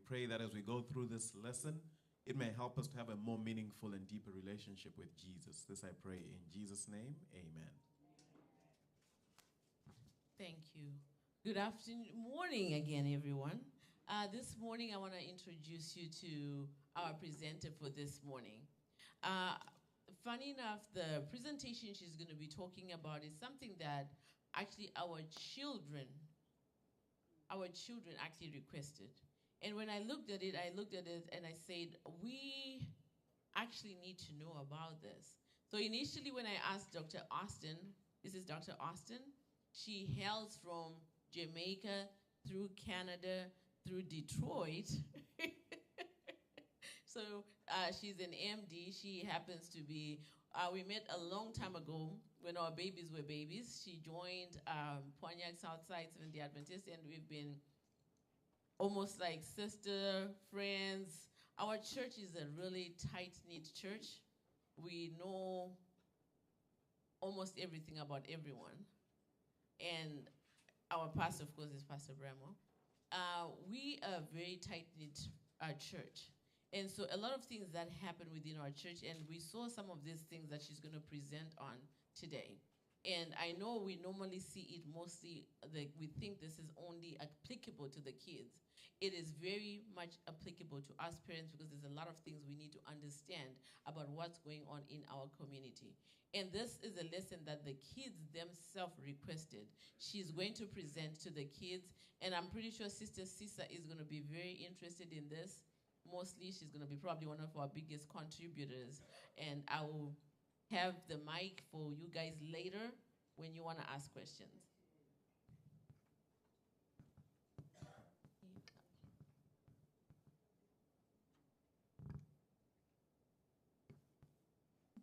pray that as we go through this lesson, it may help us to have a more meaningful and deeper relationship with Jesus. This I pray in Jesus' name, amen. Thank you. Good morning again, everyone. This morning, I want to introduce you to our presenter for this morning. Funny enough, the presentation she's going to be talking about is something that actually our children actually requested. And when I looked at it and I said, we actually need to know about this. So initially when I asked Dr. Austin, this is Dr. Austin, she hails from Jamaica through Canada, through Detroit. So she's an MD. She happens to be, we met a long time ago when our babies were babies. She joined Pontiac Southside Seventh-day Adventist, and we've been almost like sister, friends. Our church is a really tight-knit church. We know almost everything about everyone. And our pastor, of course, is Pastor Bramo. We are a very tight-knit church. And so a lot of things that happen within our church, and we saw some of these things that she's going to present on today. And I know we normally see it mostly, we think this is only applicable to the kids. It is very much applicable to us parents because there's a lot of things we need to understand about what's going on in our community. And this is a lesson that the kids themselves requested. She's going to present to the kids, and I'm pretty sure Sister Sisa is going to be very interested in this. Mostly, she's going to be probably one of our biggest contributors, and I will have the mic for you guys later when you want to ask questions.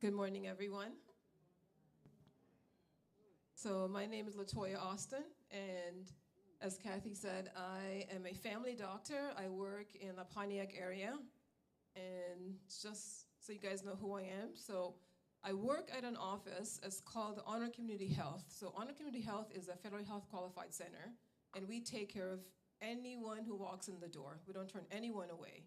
Good morning, everyone. So my name is LaToya Austin, and as Kathy said, I am a family doctor. I work in the Pontiac area, and just so you guys know who I am, so I work at an office. It's called Honor Community Health. So Honor Community Health is a federally health qualified center, and we take care of anyone who walks in the door. We don't turn anyone away.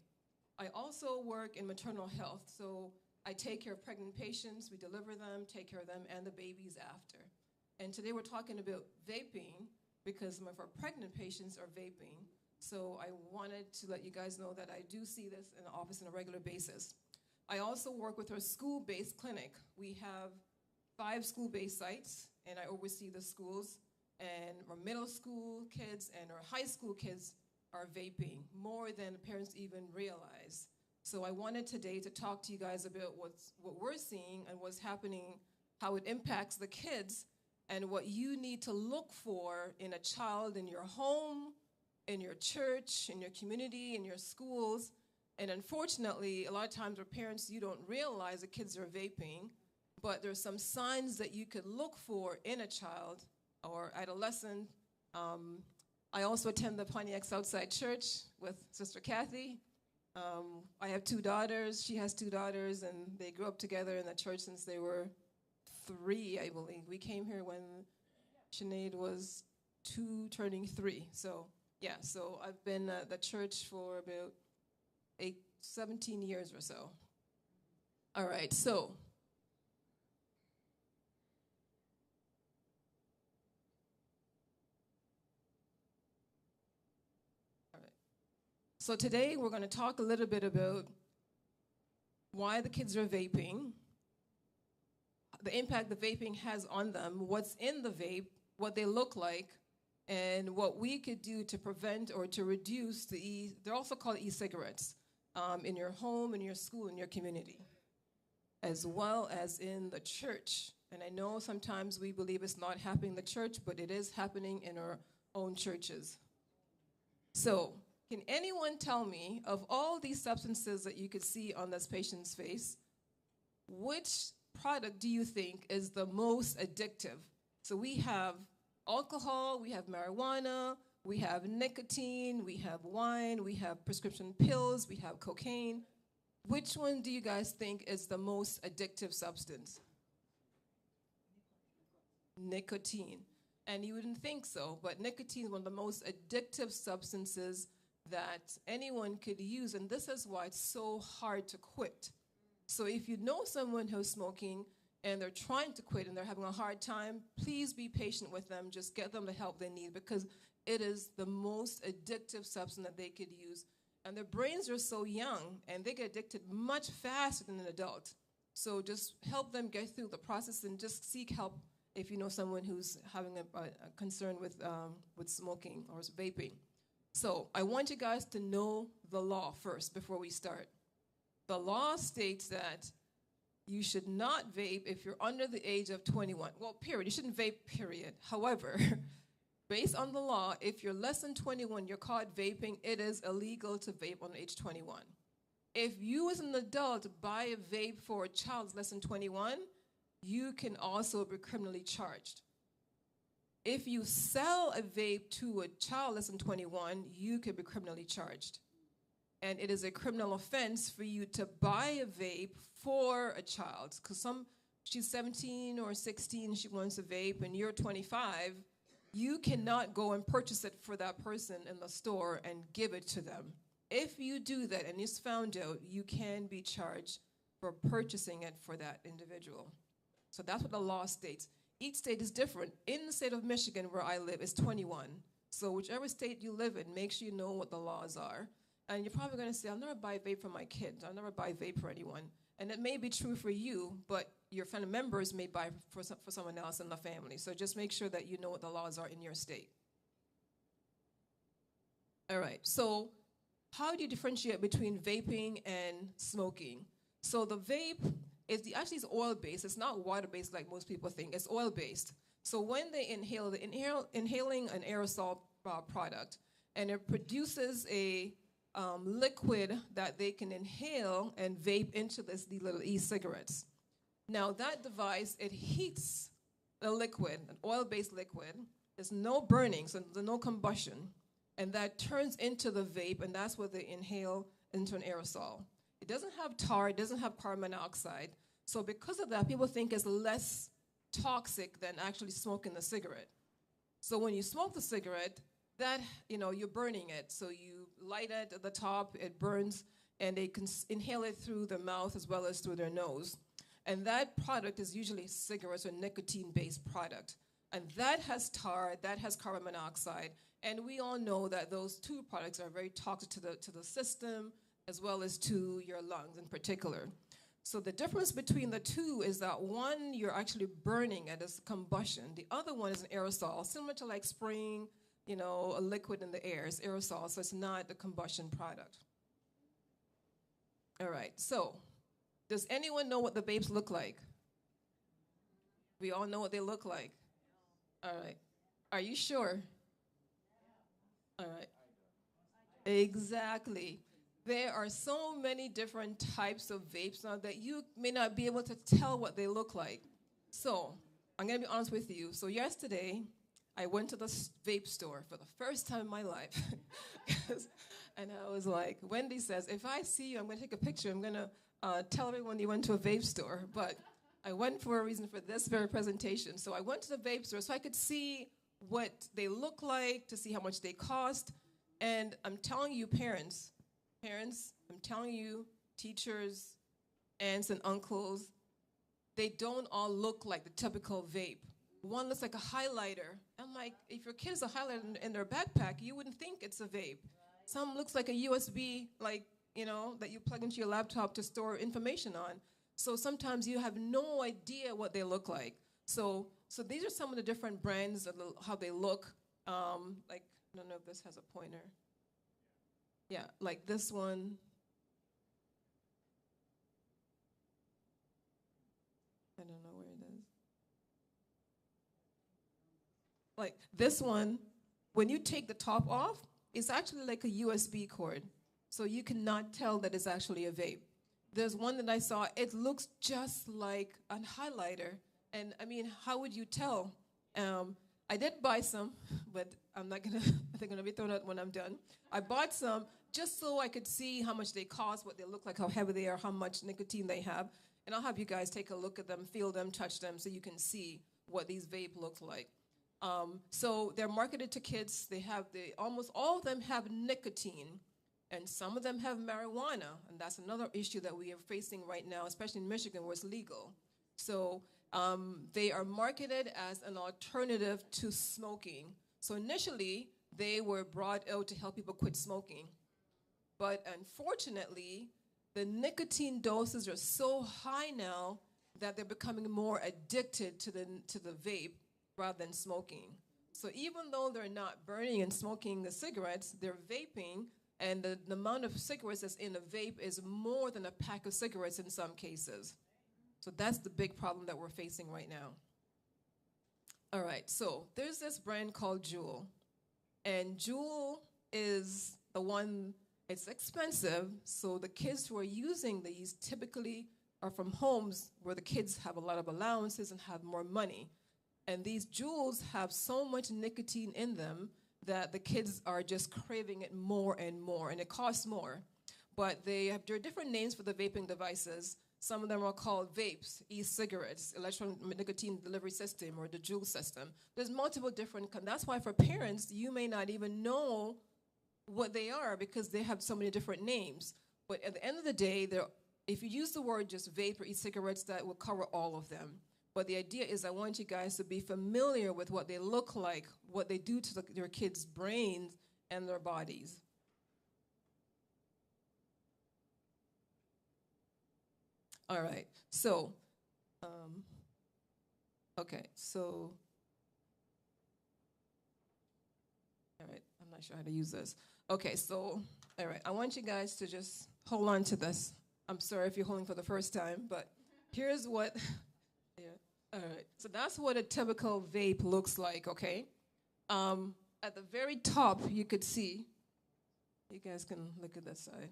I also work in maternal health, so I take care of pregnant patients, we deliver them, take care of them, and the babies after. And today we're talking about vaping because some of our pregnant patients are vaping. So I wanted to let you guys know that I do see this in the office on a regular basis. I also work with our school-based clinic. We have 5 school-based sites, and I oversee the schools. And our middle school kids and our high school kids are vaping more than parents even realize. So I wanted today to talk to you guys about what we're seeing and what's happening, how it impacts the kids, and what you need to look for in a child in your home, in your church, in your community, in your schools. And unfortunately, a lot of times with parents, you don't realize the kids are vaping, but there's some signs that you could look for in a child or adolescent. I also attend the Pontiac Southside Church with Sister Kathy. I have 2 daughters. She has 2 daughters, and they grew up together in the church since they were 3, I believe. We came here when Sinead was 2, turning 3. So, yeah, so I've been at the church for about 17 years or so. All right, so So today we're going to talk a little bit about why the kids are vaping, the impact the vaping has on them, what's in the vape, what they look like, and what we could do to prevent or to reduce they're also called e-cigarettes, in your home, in your school, in your community, as well as in the church. And I know sometimes we believe it's not happening in the church, but it is happening in our own churches. So, can anyone tell me, of all these substances that you could see on this patient's face, which product do you think is the most addictive? So we have alcohol, we have marijuana, we have nicotine, we have wine, we have prescription pills, we have cocaine. Which one do you guys think is the most addictive substance? Nicotine. And you wouldn't think so, but nicotine is one of the most addictive substances that anyone could use, and this is why it's so hard to quit. So if you know someone who's smoking and they're trying to quit and they're having a hard time, please be patient with them. Just get them the help they need, because it is the most addictive substance that they could use. And their brains are so young, and they get addicted much faster than an adult. So just help them get through the process, and just seek help if you know someone who's having a concern with smoking or vaping. So I want you guys to know the law first before we start. The law states that you should not vape if you're under the age of 21. Well, period. You shouldn't vape, period. However, based on the law, if you're less than 21, you're caught vaping, it is illegal to vape on age 21. If you as an adult buy a vape for a child less than 21, you can also be criminally charged. If you sell a vape to a child less than 21, you could be criminally charged. And it is a criminal offense for you to buy a vape for a child. Because she's 17 or 16, she wants a vape, and you're 25, you cannot go and purchase it for that person in the store and give it to them. If you do that and it's found out, you can be charged for purchasing it for that individual. So that's what the law states. Each state is different. In the state of Michigan, where I live, it's 21. So whichever state you live in, make sure you know what the laws are. And you're probably going to say, I'll never buy vape for my kids. I'll never buy vape for anyone. And it may be true for you, but your family members may buy for someone else in the family. So just make sure that you know what the laws are in your state. All right. So how do you differentiate between vaping and smoking? So the vape actually is oil-based. It's not water-based like most people think. It's oil-based. So when they inhale, inhaling an aerosol product, and it produces a liquid that they can inhale and vape into these little e-cigarettes. Now that device, it heats the liquid, an oil-based liquid. There's no burning, so there's no combustion. And that turns into the vape, and that's what they inhale into an aerosol. It doesn't have tar, it doesn't have carbon monoxide. So because of that, people think it's less toxic than actually smoking the cigarette. So when you smoke the cigarette, that, you're burning it. So you light it at the top, it burns, and they can inhale it through their mouth as well as through their nose. And that product is usually cigarettes or nicotine-based product. And that has tar, that has carbon monoxide. And we all know that those two products are very toxic to the system as well as to your lungs in particular. So the difference between the two is that one, you're actually burning it as combustion. The other one is an aerosol, similar to like spraying, a liquid in the air. It's aerosol, so it's not a combustion product. All right, so does anyone know what the vapes look like? We all know what they look like. All right. Are you sure? All right. Exactly. There are so many different types of vapes now that you may not be able to tell what they look like. So I'm going to be honest with you. So yesterday, I went to the vape store for the first time in my life. And I was like, Wendy says, if I see you, I'm going to take a picture. I'm going to tell everyone you went to a vape store. But I went for a reason for this very presentation. So I went to the vape store so I could see what they look like, to see how much they cost. And I'm telling you, parents, I'm telling you, teachers, aunts and uncles, they don't all look like the typical vape. One looks like a highlighter. I'm like, if your kid has a highlighter in their backpack, you wouldn't think it's a vape. Some looks like a USB, that you plug into your laptop to store information on. So sometimes you have no idea what they look like. So these are some of the different brands, how they look. I don't know if this has a pointer. Yeah, like this one. I don't know where it is. Like this one, when you take the top off, it's actually like a USB cord. So you cannot tell that it's actually a vape. There's one that I saw, it looks just like a highlighter. And I mean, how would you tell? I did buy some, but I'm not gonna, they're gonna be thrown out when I'm done. I bought some just so I could see how much they cost, what they look like, how heavy they are, how much nicotine they have. And I'll have you guys take a look at them, feel them, touch them, so you can see what these vape look like. So they're marketed to kids. Almost all of them have nicotine, and some of them have marijuana, and that's another issue that we are facing right now, especially in Michigan where it's legal. So they are marketed as an alternative to smoking. So initially, they were brought out to help people quit smoking. But unfortunately, the nicotine doses are so high now that they're becoming more addicted to the vape rather than smoking. So even though they're not burning and smoking the cigarettes, they're vaping, and the amount of cigarettes that's in a vape is more than a pack of cigarettes in some cases. So that's the big problem that we're facing right now. All right, so there's this brand called Juul. And Juul is the one, it's expensive, so the kids who are using these typically are from homes where the kids have a lot of allowances and have more money. And these Juuls have so much nicotine in them that the kids are just craving it more and more, and it costs more. But there are different names for the vaping devices. Some of them are called vapes, e-cigarettes, electronic nicotine delivery system, or the Juul system. There's multiple different, that's why for parents, you may not even know what they are because they have so many different names. But at the end of the day, if you use the word just vape or e-cigarettes, that will cover all of them. But the idea is I want you guys to be familiar with what they look like, what they do to your kids' brains and their bodies. All right, so, okay, so, all right, I'm not sure how to use this. Okay, so, all right, I want you guys to just hold on to this. I'm sorry if you're holding for the first time, but here's what, yeah, all right. So that's what a typical vape looks like, okay? At the very top, you could see, you guys can look at this side.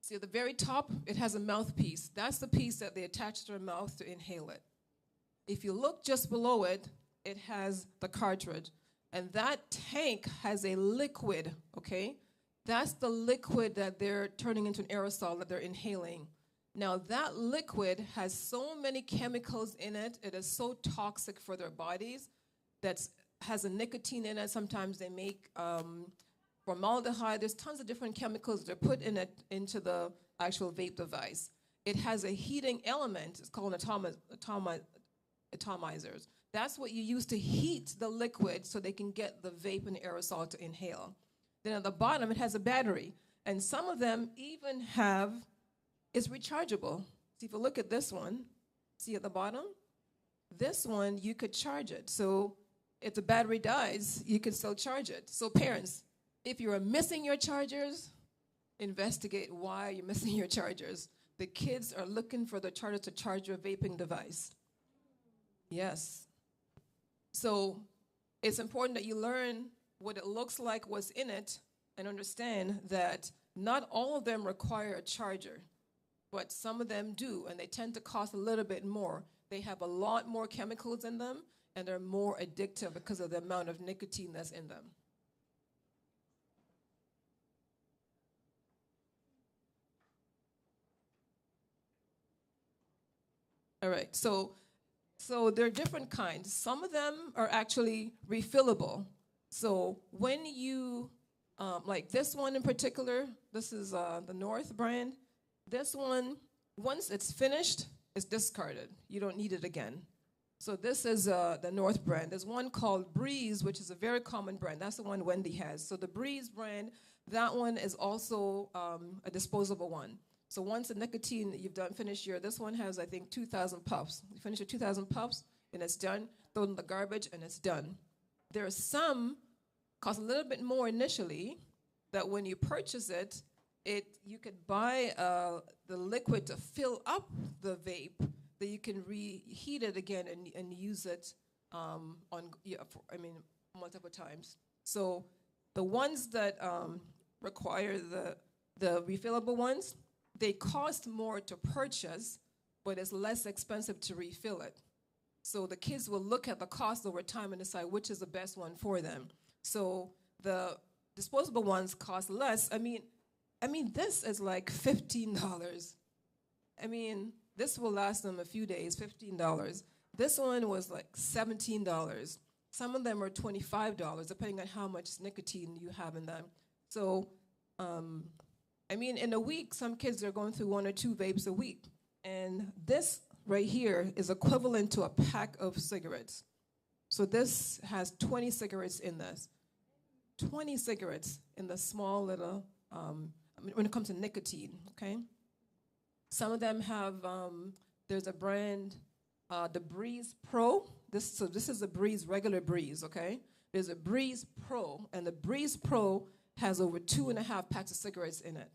See, at the very top, it has a mouthpiece. That's the piece that they attach to their mouth to inhale it. If you look just below it, it has the cartridge. And that tank has a liquid, okay? That's the liquid that they're turning into an aerosol that they're inhaling. Now, that liquid has so many chemicals in it. It is so toxic for their bodies. That has a nicotine in it. Sometimes they make formaldehyde. There's tons of different chemicals that are put in it into the actual vape device. It has a heating element. It's called atomizers. That's what you use to heat the liquid so they can get the vape and aerosol to inhale. Then at the bottom, it has a battery. And some of them even it's rechargeable. See, if you look at this one, see at the bottom? This one, you could charge it. So if the battery dies, you can still charge it. So parents, if you are missing your chargers, investigate why you're missing your chargers. The kids are looking for the charger to charge your vaping device. Yes. So it's important that you learn what it looks like, what's in it, and understand that not all of them require a charger, but some of them do, and they tend to cost a little bit more. They have a lot more chemicals in them, and they're more addictive because of the amount of nicotine that's in them. All right, so there are different kinds. Some of them are actually refillable. So when you, like this one in particular, this is the North brand. This one, once it's finished, it's discarded. You don't need it again. So this is the North brand. There's one called Breeze, which is a very common brand. That's the one Wendy has. So the Breeze brand, that one is also a disposable one. So once the nicotine that you've finished this one has, I think, 2,000 puffs. You finish your 2,000 puffs, and it's done. Throw it in the garbage, and it's done. There are some, cost a little bit more initially, that when you purchase it, you could buy the liquid to fill up the vape, that you can reheat it again and use it multiple times. So the ones that require the refillable ones, they cost more to purchase, but it's less expensive to refill it. So the kids will look at the cost over time and decide which is the best one for them. So the disposable ones cost less. I mean, this is like $15. I mean, this will last them a few days, $15. This one was like $17. Some of them are $25, depending on how much nicotine you have in them. So, I mean, in a week, some kids are going through 1 or 2 vapes a week. And this right here is equivalent to a pack of cigarettes. So this has 20 cigarettes in this. 20 cigarettes in the small little, when it comes to nicotine, okay? Some of them have, there's a brand, the Breeze Pro. This is a Breeze, regular Breeze, okay? There's a Breeze Pro, and the Breeze Pro has over 2.5 packs of cigarettes in it.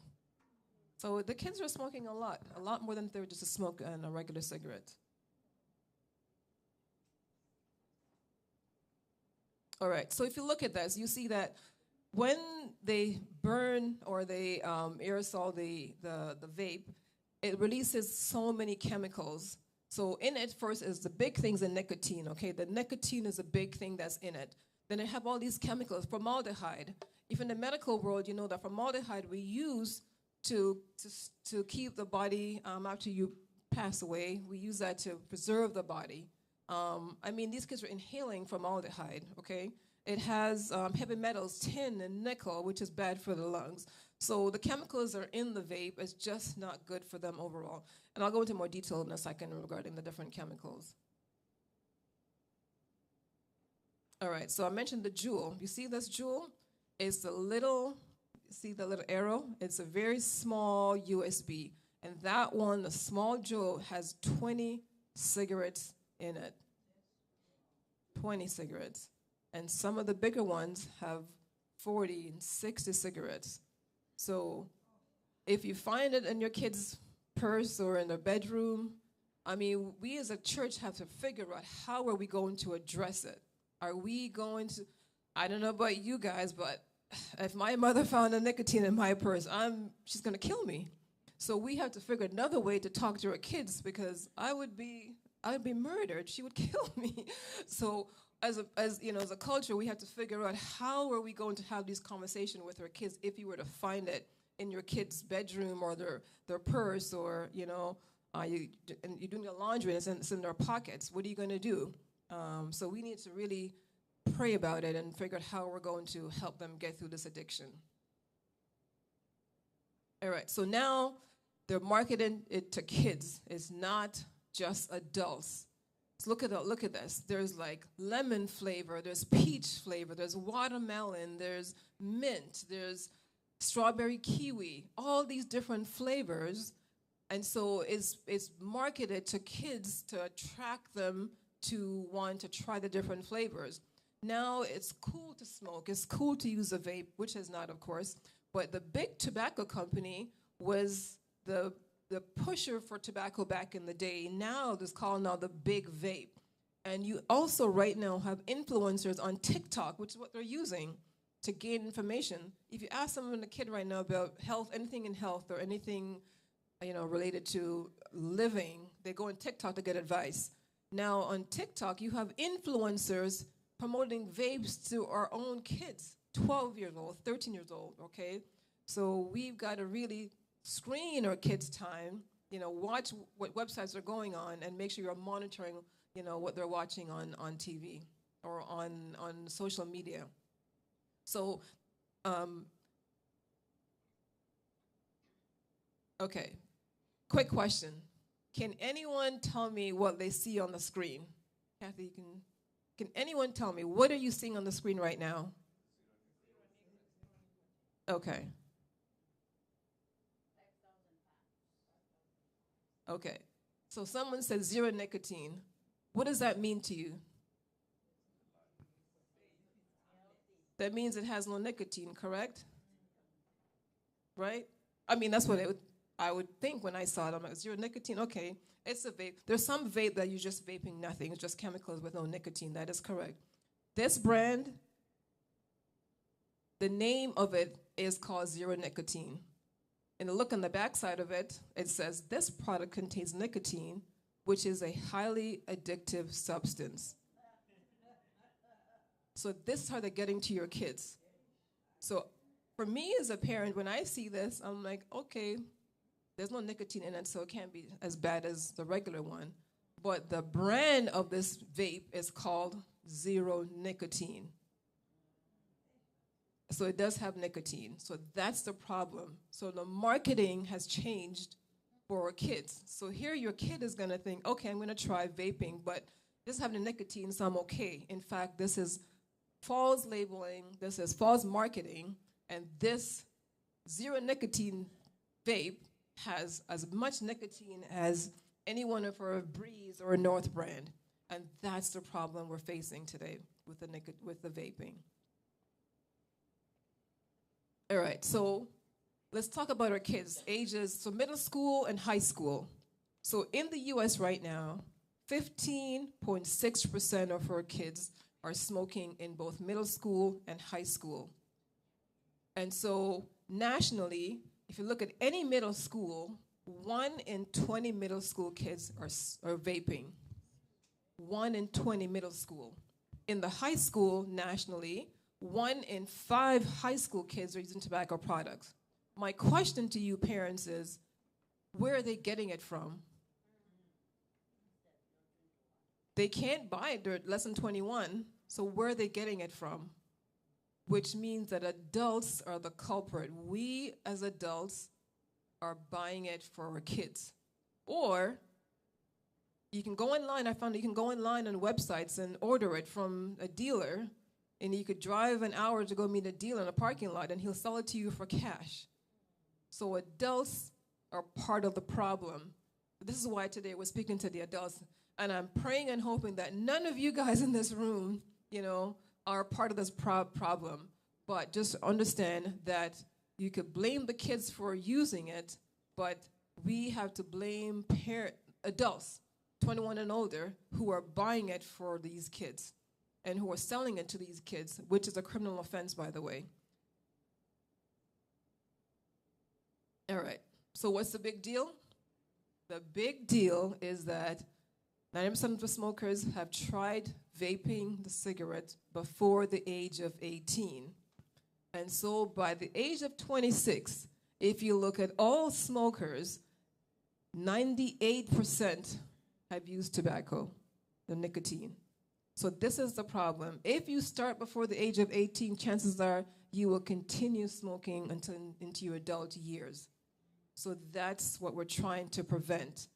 So the kids are smoking a lot more than if they were just to smoke a regular cigarette. All right, so if you look at this, you see that when they burn or they aerosol the vape, it releases so many chemicals. So in it first is the big things in nicotine, okay? The nicotine is a big thing that's in it. Then it have all these chemicals, formaldehyde. If in the medical world, you know that formaldehyde we use to keep the body, after you pass away, we use that to preserve the body. I mean, these kids are inhaling formaldehyde, okay? It has heavy metals, tin and nickel, which is bad for the lungs. So the chemicals are in the vape. It's just not good for them overall. And I'll go into more detail in a second regarding the different chemicals. All right, so I mentioned the jewel. You see this jewel? It's the little, see the little arrow? It's a very small USB. And that one, the small jewel, has 20 cigarettes in it. 20 cigarettes. And some of the bigger ones have 40 and 60 cigarettes. So if you find it in your kid's purse or in their bedroom, I mean, we as a church have to figure out how are we going to address it. Are we going to, I don't know about you guys, but if my mother found a nicotine in my purse, she's going to kill me. So we have to figure another way to talk to our kids because I would be murdered. She would kill me. So as a culture, we have to figure out how are we going to have these conversations with our kids if you were to find it in your kid's bedroom or their purse or, you're doing your laundry and it's in their pockets. What are you going to do? So we need to really pray about it and figure out how we're going to help them get through this addiction. All right, so now they're marketing it to kids. It's not just adults. So look at this. There's like lemon flavor, there's peach flavor, there's watermelon, there's mint, there's strawberry kiwi, all these different flavors. And so it's marketed to kids to attract them to want to try the different flavors. Now it's cool to smoke, it's cool to use a vape, which is not, of course, but the big tobacco company was the pusher for tobacco back in the day. Now it's called the big vape. And you also right now have influencers on TikTok, which is what they're using to gain information. If you ask someone, a kid right now, about health, anything in health or anything, related to living, they go on TikTok to get advice. Now on TikTok, you have influencers promoting vapes to our own kids, 12 years old, 13 years old, okay? So we've got to really screen our kids' time, watch what websites are going on and make sure you're monitoring, what they're watching on TV or on social media. So, okay, quick question. Can anyone tell me what they see on the screen? Kathy, can anyone tell me, what are you seeing on the screen right now? Okay. Okay. So someone said 0 nicotine. What does that mean to you? That means it has no nicotine, correct? Right? I mean, that's what I would think when I saw it. I'm like, 0 nicotine? Okay, it's a vape. There's some vape that you're just vaping nothing. It's just chemicals with no nicotine. That is correct. This brand, the name of it is called 0 nicotine. And look on the back side of it, it says, this product contains nicotine, which is a highly addictive substance. So this is how they're getting to your kids. So for me as a parent, when I see this, I'm like, okay, there's no nicotine in it, so it can't be as bad as the regular one. but the brand of this vape is called zero nicotine. So it does have nicotine. So that's the problem. So the marketing has changed for our kids. So here your kid is going to think, okay, I'm going to try vaping, but this having nicotine, so I'm okay. In fact, this is false labeling, this is false marketing, and this zero nicotine vape has as much nicotine as any one of our Breeze or North brand. And that's the problem we're facing today with the vaping. All right, so let's talk about our kids, ages, so middle school and high school. So in the US right now, 15.6% of our kids are smoking in both middle school and high school. And so nationally, if you look at any middle school, 1 in 20 middle school kids are vaping. 1 in 20 middle school. In the high school, nationally, 1 in 5 high school kids are using tobacco products. My question to you parents is, where are they getting it from? They can't buy it, they're less than 21, so where are they getting it from? Which means that adults are the culprit. We as adults are buying it for our kids. Or you can go online, I found that you can go online on websites and order it from a dealer, and you could drive an hour to go meet a dealer in a parking lot, and he'll sell it to you for cash. So adults are part of the problem. This is why today we're speaking to the adults, and I'm praying and hoping that none of you guys in this room, are part of this problem. But just understand that you could blame the kids for using it, but we have to blame adults, 21 and older, who are buying it for these kids and who are selling it to these kids, which is a criminal offense, by the way. All right, so what's the big deal? The big deal is that 90% of the smokers have tried vaping the cigarette before the age of 18. And so by the age of 26, if you look at all smokers, 98% have used tobacco, the nicotine. So this is the problem. If you start before the age of 18, chances are you will continue smoking until into your adult years. So that's what we're trying to prevent.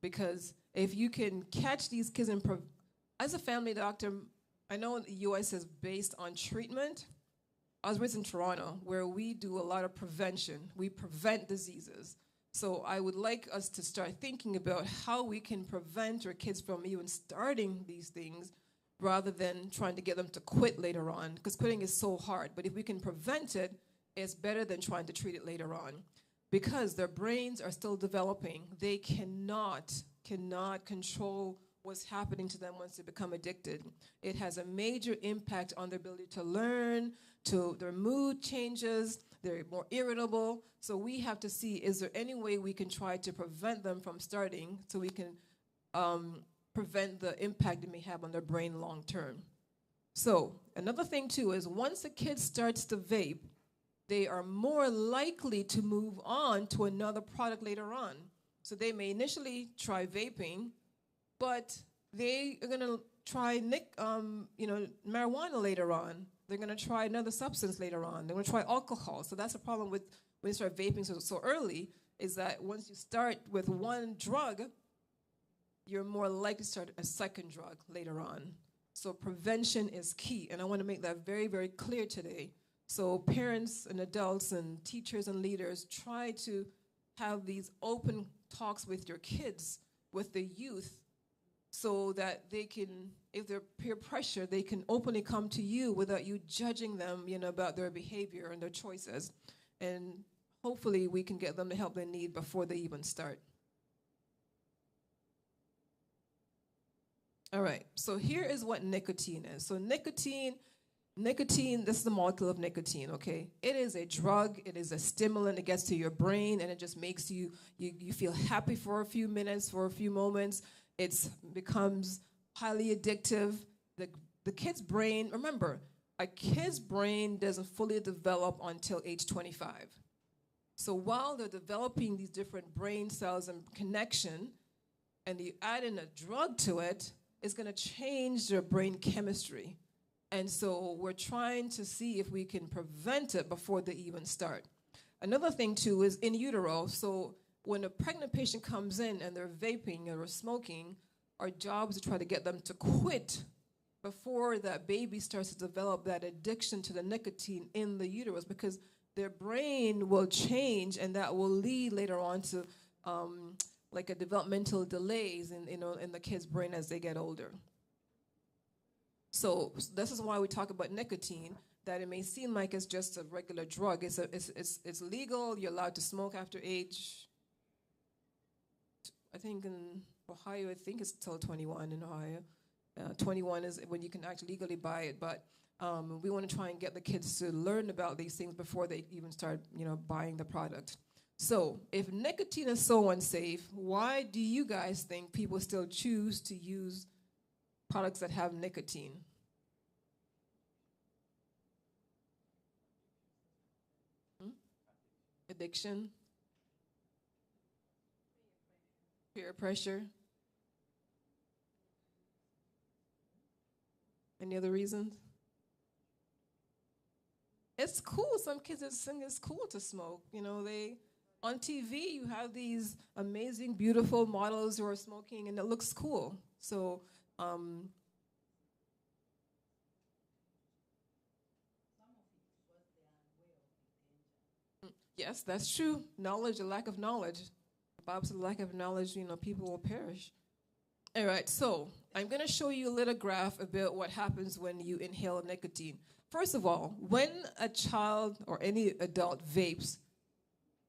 Because if you can catch these kids as a family doctor, I know the U.S. is based on treatment. I was raised in Toronto, where we do a lot of prevention. We prevent diseases. So I would like us to start thinking about how we can prevent our kids from even starting these things rather than trying to get them to quit later on, because quitting is so hard. But if we can prevent it, it's better than trying to treat it later on, because their brains are still developing. They cannot control what's happening to them once they become addicted. It has a major impact on their ability to learn, to their mood changes, they're more irritable. So we have to see, is there any way we can try to prevent them from starting so we can prevent the impact it may have on their brain long term. So another thing too is once a kid starts to vape, they are more likely to move on to another product later on. So they may initially try vaping, but they are going to try marijuana later on. They're going to try another substance later on. They're going to try alcohol. So that's a problem with when you start vaping so early, is that once you start with one drug, you're more likely to start a second drug later on. So prevention is key, and I want to make that very, very clear today. So parents and adults and teachers and leaders, try to have these open talks with your kids, with the youth, so that they can, if they're peer pressure, they can openly come to you without you judging them, about their behavior and their choices. And hopefully we can get them the help they need before they even start. All right, so here is what nicotine is. So nicotine, this is the molecule of nicotine, okay? It is a drug, it is a stimulant, it gets to your brain, and it just makes you feel happy for a few minutes, for a few moments. It becomes highly addictive. The kid's brain, remember, a kid's brain doesn't fully develop until age 25. So while they're developing these different brain cells and connection, and you add in a drug to it, it's going to change their brain chemistry. And so we're trying to see if we can prevent it before they even start. Another thing, too, is in utero. So when a pregnant patient comes in and they're vaping or smoking, our job is to try to get them to quit before that baby starts to develop that addiction to the nicotine in the uterus, because their brain will change, and that will lead later on to like a developmental delays in the kid's brain as they get older. So this is why we talk about nicotine, that it may seem like it's just a regular drug. It's legal. You're allowed to smoke after age, I think in Ohio, I think it's till 21 in Ohio. 21 is when you can actually legally buy it, but we want to try and get the kids to learn about these things before they even start, buying the product. So if nicotine is so unsafe, why do you guys think people still choose to use products that have nicotine? Addiction, peer pressure. Any other reasons? It's cool. Some kids think it's cool to smoke. They on TV you have these amazing, beautiful models who are smoking, and it looks cool. So, yes, that's true. Knowledge, a lack of knowledge. The Bible says, lack of knowledge, people will perish. All right, so I'm going to show you a little graph about what happens when you inhale nicotine. First of all, when a child or any adult vapes,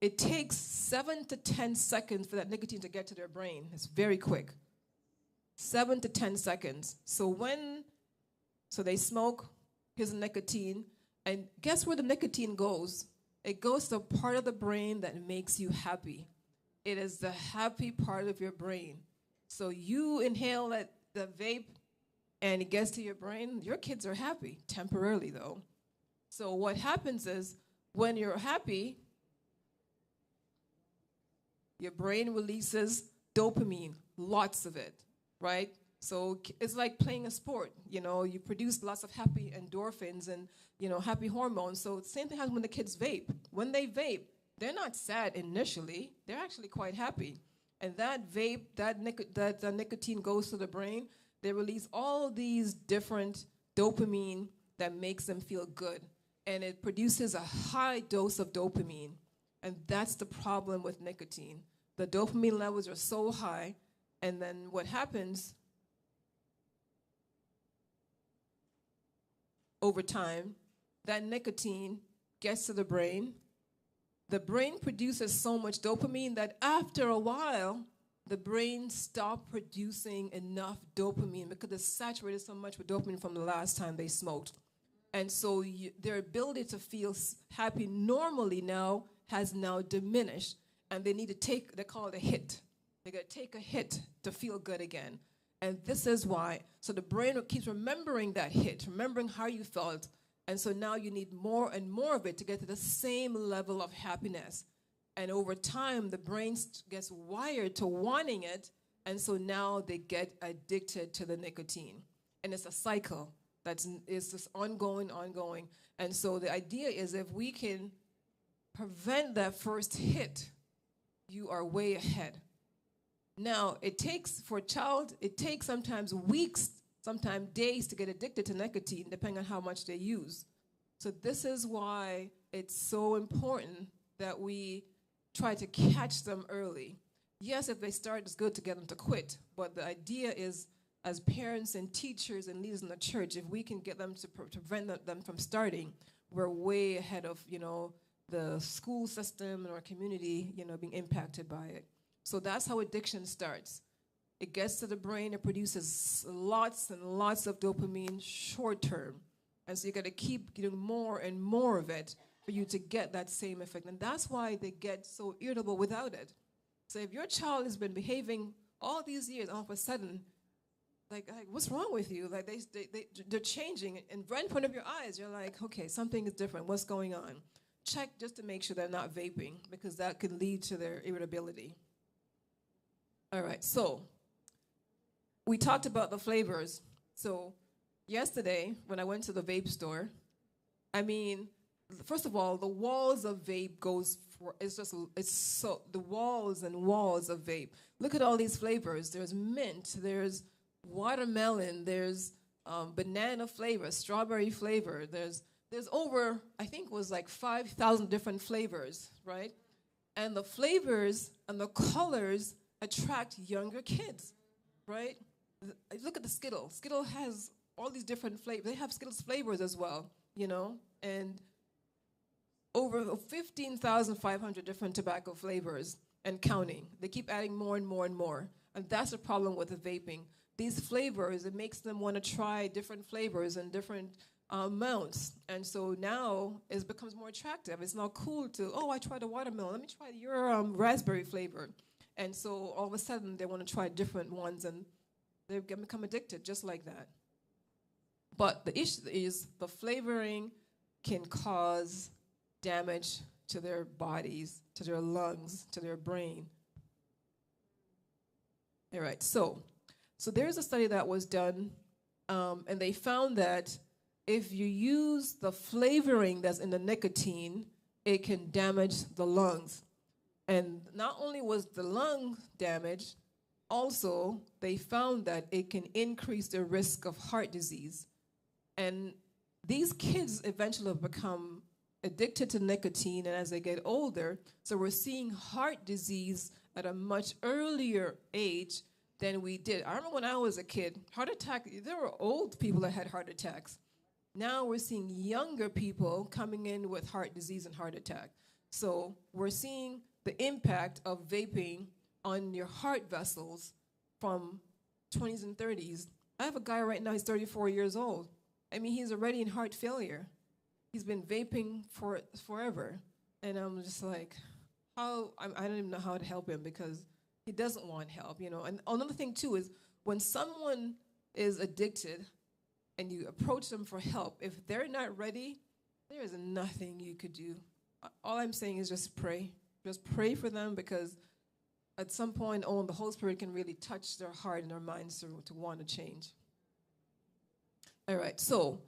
it takes 7 to 10 seconds for that nicotine to get to their brain. It's very quick. 7 to 10 seconds. So they smoke, here's the nicotine, and guess where the nicotine goes? It goes to a part of the brain that makes you happy. It is the happy part of your brain. So you inhale the vape, and it gets to your brain. Your kids are happy, temporarily though. So what happens is, when you're happy, your brain releases dopamine, lots of it, right? So it's like playing a sport. You produce lots of happy endorphins and, happy hormones. So the same thing happens when the kids vape. When they vape, they're not sad initially. They're actually quite happy. And that vape, that nicotine goes to the brain. They release all these different dopamine that makes them feel good. And it produces a high dose of dopamine. And that's the problem with nicotine. The dopamine levels are so high. And then what happens over time, that nicotine gets to the brain. The brain produces so much dopamine that after a while, the brain stops producing enough dopamine because it's saturated so much with dopamine from the last time they smoked. And so their ability to feel happy normally now has now diminished. And they need to they call it a hit. They got to take a hit to feel good again. And this is why. So the brain keeps remembering that hit, remembering how you felt. And so now you need more and more of it to get to the same level of happiness. And over time, the brain gets wired to wanting it. And so now they get addicted to the nicotine. And it's a cycle it's just ongoing. And so the idea is, if we can prevent that first hit, you are way ahead. Now, for a child, it takes sometimes weeks, sometimes days to get addicted to nicotine, depending on how much they use. So this is why it's so important that we try to catch them early. Yes, if they start, it's good to get them to quit. But the idea is, as parents and teachers and leaders in the church, if we can get them to prevent them from starting, we're way ahead of, the school system and our community, being impacted by it. So that's how addiction starts. It gets to the brain, it produces lots and lots of dopamine short term. And so you got to keep getting more and more of it for you to get that same effect. And that's why they get so irritable without it. So if your child has been behaving all these years, all of a sudden, like what's wrong with you? Like they're changing, and right in front of your eyes, you're like, okay, something is different. What's going on? Check just to make sure they're not vaping, because that could lead to their irritability. All right, so we talked about the flavors. So yesterday, when I went to the vape store, I mean, first of all, the walls of vape the walls and walls of vape. Look at all these flavors. There's mint, there's watermelon, there's banana flavor, strawberry flavor. There's over, I think it was like 5,000 different flavors, right? And the flavors and the colors attract younger kids, right? Look at the Skittle. Skittle has all these different flavors. They have Skittles flavors as well, you know? And over 15,500 different tobacco flavors and counting. They keep adding more and more and more. And that's the problem with the vaping. These flavors, it makes them want to try different flavors and different amounts. And so now it becomes more attractive. It's not cool to, I tried a watermelon. Let me try your raspberry flavor. And so all of a sudden they want to try different ones and they become addicted just like that. But the issue is the flavoring can cause damage to their bodies, to their lungs, to their brain. All right, so there's a study that was done, and they found that if you use the flavoring that's in the nicotine, it can damage the lungs. And not only was the lung damaged, also they found that it can increase the risk of heart disease. And these kids eventually become addicted to nicotine, and as they get older, so we're seeing heart disease at a much earlier age than we did. I remember when I was a kid, heart attack, there were old people that had heart attacks. Now we're seeing younger people coming in with heart disease and heart attack. So we're seeing the impact of vaping on your heart vessels from 20s and 30s. I have a guy right now, he's 34 years old. I mean, he's already in heart failure. He's been vaping for forever. And I'm just like, I don't even know how to help him because he doesn't want help, you know. And another thing, too, is when someone is addicted and you approach them for help, if they're not ready, there is nothing you could do. All I'm saying is just pray. Just pray for them because at some point on, the Holy Spirit can really touch their heart and their minds to want to change. All right, so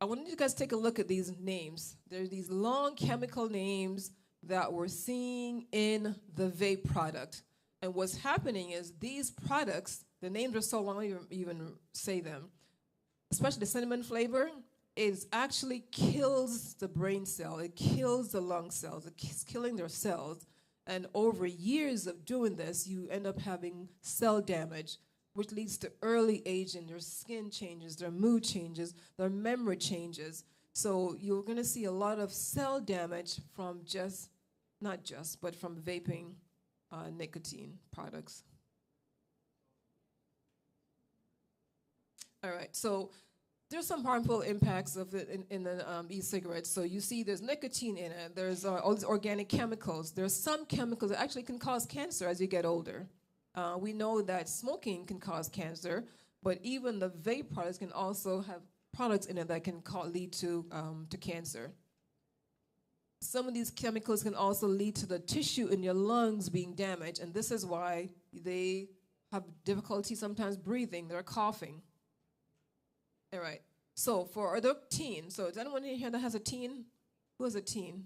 I want you guys to take a look at these names. There's these long chemical names that we're seeing in the vape product. And what's happening is these products, the names are so long, I don't even say them, especially the cinnamon flavor, it actually kills the brain cell. It kills the lung cells. It's killing their cells. And over years of doing this, you end up having cell damage, which leads to early aging. Their skin changes, their mood changes, their memory changes. So you're going to see a lot of cell damage from but from vaping nicotine products. All right, so there's some harmful impacts of it in the e-cigarettes. So you see there's nicotine in it. There's all these organic chemicals. There's some chemicals that actually can cause cancer as you get older. We know that smoking can cause cancer, but even the vape products can also have products in it that can lead to cancer. Some of these chemicals can also lead to the tissue in your lungs being damaged, and this is why they have difficulty sometimes breathing. They're coughing. All right. So for the teen, so is anyone in here that has a teen? Who has a teen?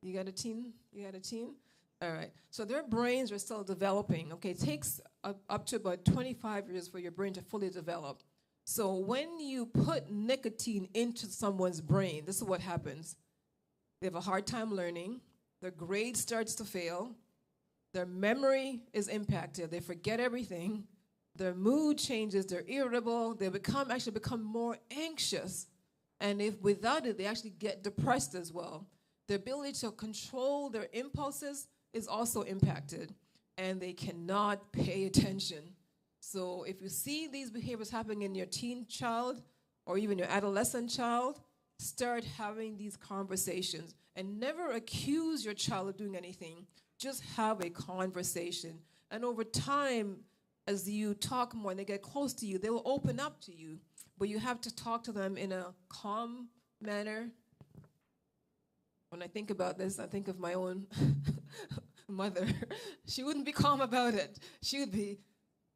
You got a teen? You got a teen? All right. So their brains are still developing. Okay, it takes up to about 25 years for your brain to fully develop. So when you put nicotine into someone's brain, this is what happens. They have a hard time learning. Their grade starts to fail. Their memory is impacted. They forget everything. Their mood changes. They're irritable. They actually become more anxious. And if without it, they actually get depressed as well. Their ability to control their impulses is also impacted. And they cannot pay attention. So if you see these behaviors happening in your teen child or even your adolescent child, start having these conversations and never accuse your child of doing anything. Just have a conversation. And over time, as you talk more and they get close to you, they will open up to you. But you have to talk to them in a calm manner. When I think about this, I think of my own mother. She wouldn't be calm about it. She would be,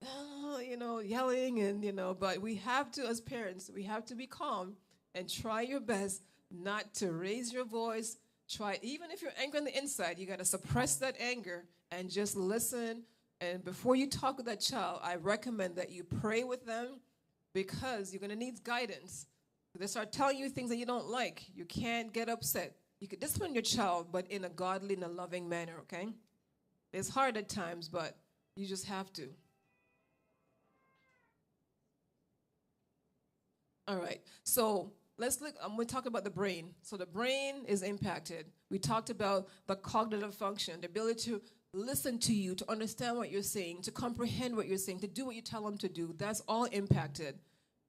yelling and, but we have to, as parents, we have to be calm and try your best not to raise your voice. Try, even if you're angry on the inside, you got to suppress that anger and just listen. And before you talk with that child, I recommend that you pray with them because you're going to need guidance. If they start telling you things that you don't like, you can't get upset. You can discipline your child, but in a godly and a loving manner, okay? It's hard at times, but you just have to. All right, so let's look, I'm going to talk about the brain. So the brain is impacted. We talked about the cognitive function, the ability to listen to you, to understand what you're saying, to comprehend what you're saying, to do what you tell them to do. That's all impacted.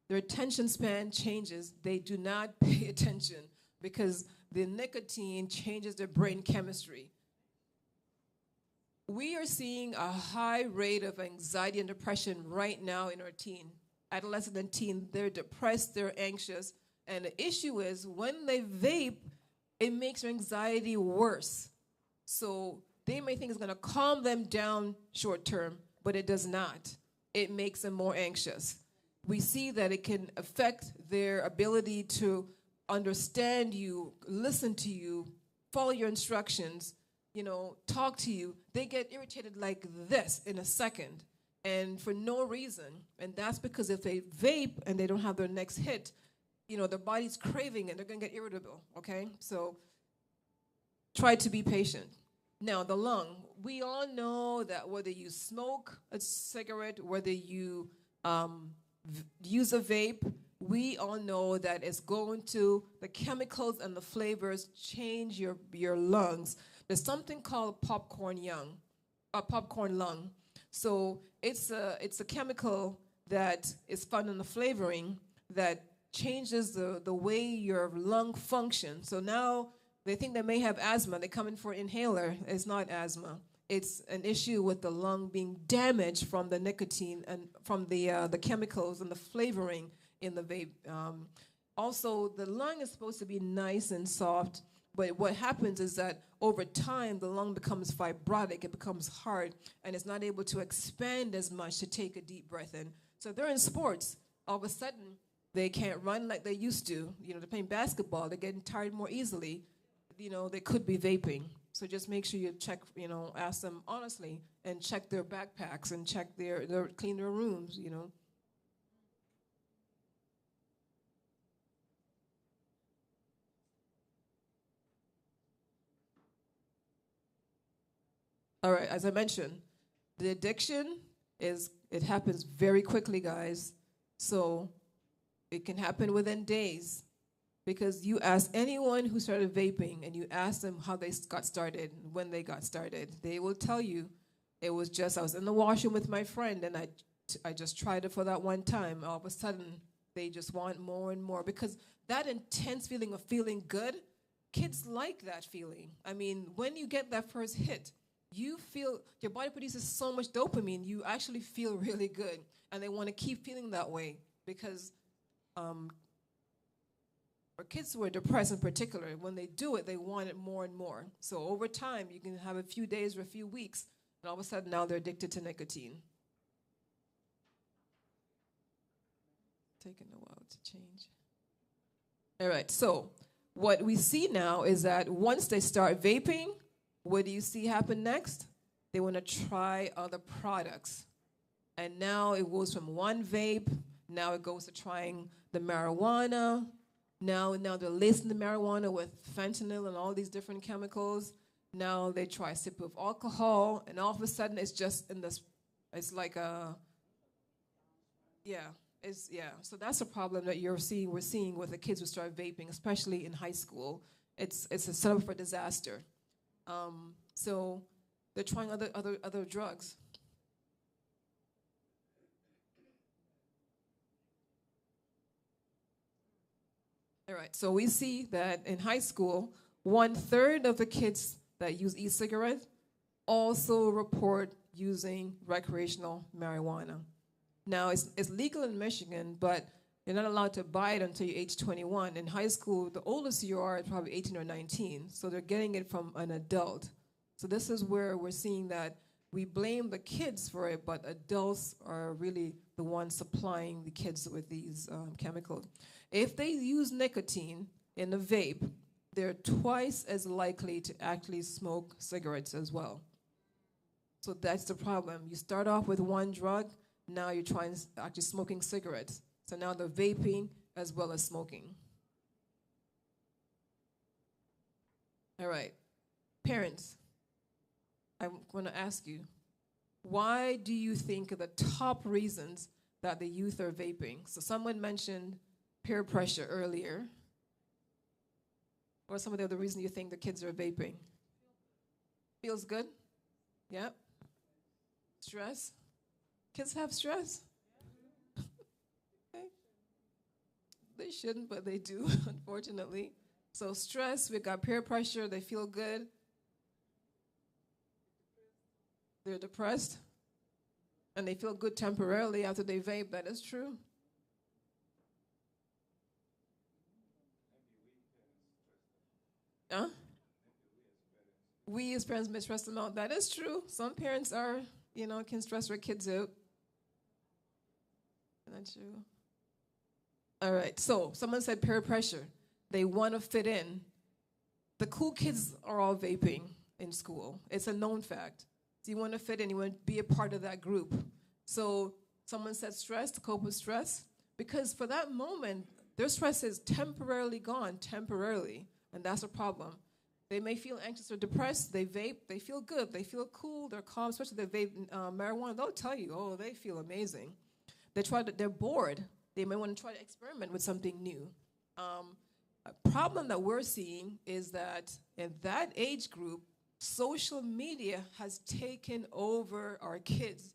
Their attention span changes. They do not pay attention because the nicotine changes their brain chemistry. We are seeing a high rate of anxiety and depression right now in our adolescent and teen. They're depressed, they're anxious. And the issue is when they vape, it makes their anxiety worse. So they may think it's going to calm them down short term, but it does not. It makes them more anxious. We see that it can affect their ability to understand you, listen to you, follow your instructions, talk to you. They get irritated like this in a second and for no reason. And that's because if they vape and they don't have their next hit, their body's craving and they're going to get irritable, okay? So try to be patient. Now, the lung. We all know that whether you smoke a cigarette, whether you use a vape, we all know that it's going to, the chemicals and the flavors change your lungs. There's something called popcorn lung. So it's a chemical that is found in the flavoring that changes the way your lung functions. So now they think they may have asthma. They come in for an inhaler. It's not asthma. It's an issue with the lung being damaged from the nicotine and from the chemicals and the flavoring in the vape. Also, the lung is supposed to be nice and soft, but what happens is that over time, the lung becomes fibrotic, it becomes hard, and it's not able to expand as much to take a deep breath in. So if they're in sports, all of a sudden, they can't run like they used to. They're playing basketball, they're getting tired more easily. They could be vaping. So just make sure you check, ask them honestly, and check their backpacks and check clean their rooms, All right, as I mentioned, the addiction it happens very quickly, guys. So it can happen within days. Because you ask anyone who started vaping and you ask them how they got started, when they got started, they will tell you it was just, I was in the washroom with my friend and I just tried it for that one time. All of a sudden, they just want more and more. Because that intense feeling of feeling good, kids like that feeling. I mean, when you get that first hit, you feel, your body produces so much dopamine, you actually feel really good. And they want to keep feeling that way because or kids who are depressed in particular, when they do it, they want it more and more. So over time, you can have a few days or a few weeks, and all of a sudden now they're addicted to nicotine. Taking a while to change. All right, so what we see now is that once they start vaping, what do you see happen next? They want to try other products. And now it goes from one vape, now it goes to trying the marijuana. Now they're lacing the marijuana with fentanyl and all these different chemicals. Now they try a sip of alcohol, and all of a sudden it's just it's like a, So that's a problem that we're seeing with the kids who start vaping, especially in high school. It's a setup for disaster. So they're trying other drugs. All right, so we see that in high school, 1/3 of the kids that use e-cigarettes also report using recreational marijuana. Now, it's legal in Michigan, but you're not allowed to buy it until you're age 21. In high school, the oldest you are is probably 18 or 19, so they're getting it from an adult. So this is where we're seeing that we blame the kids for it, but adults are really the ones supplying the kids with these chemicals. If they use nicotine in a vape, they're twice as likely to actually smoke cigarettes as well. So that's the problem. You start off with one drug, now you're trying actually smoking cigarettes. So now they're vaping as well as smoking. All right, parents, I'm going to ask you, why do you think are the top reasons that the youth are vaping? So someone mentioned peer pressure earlier. What are some of the other reasons you think the kids are vaping? Feels good? Yep. Stress? Kids have stress? Okay. They shouldn't, but they do, unfortunately. So stress, we got peer pressure, they feel good. They're depressed. And they feel good temporarily after they vape. That is true. Huh? We as parents may stress them out. That is true. Some parents are, can stress their kids out. Isn't that true? All right. So someone said peer pressure. They want to fit in. The cool kids are all vaping in school. It's a known fact. So you want to fit in. You want to be a part of that group. So someone said stress, to cope with stress. Because for that moment, their stress is temporarily gone, temporarily. And that's a problem. They may feel anxious or depressed. They vape. They feel good. They feel cool. They're calm. Especially if they vape marijuana. They'll tell you, oh, they feel amazing. They're bored. They may want to try to experiment with something new. A problem that we're seeing is that in that age group, social media has taken over our kids.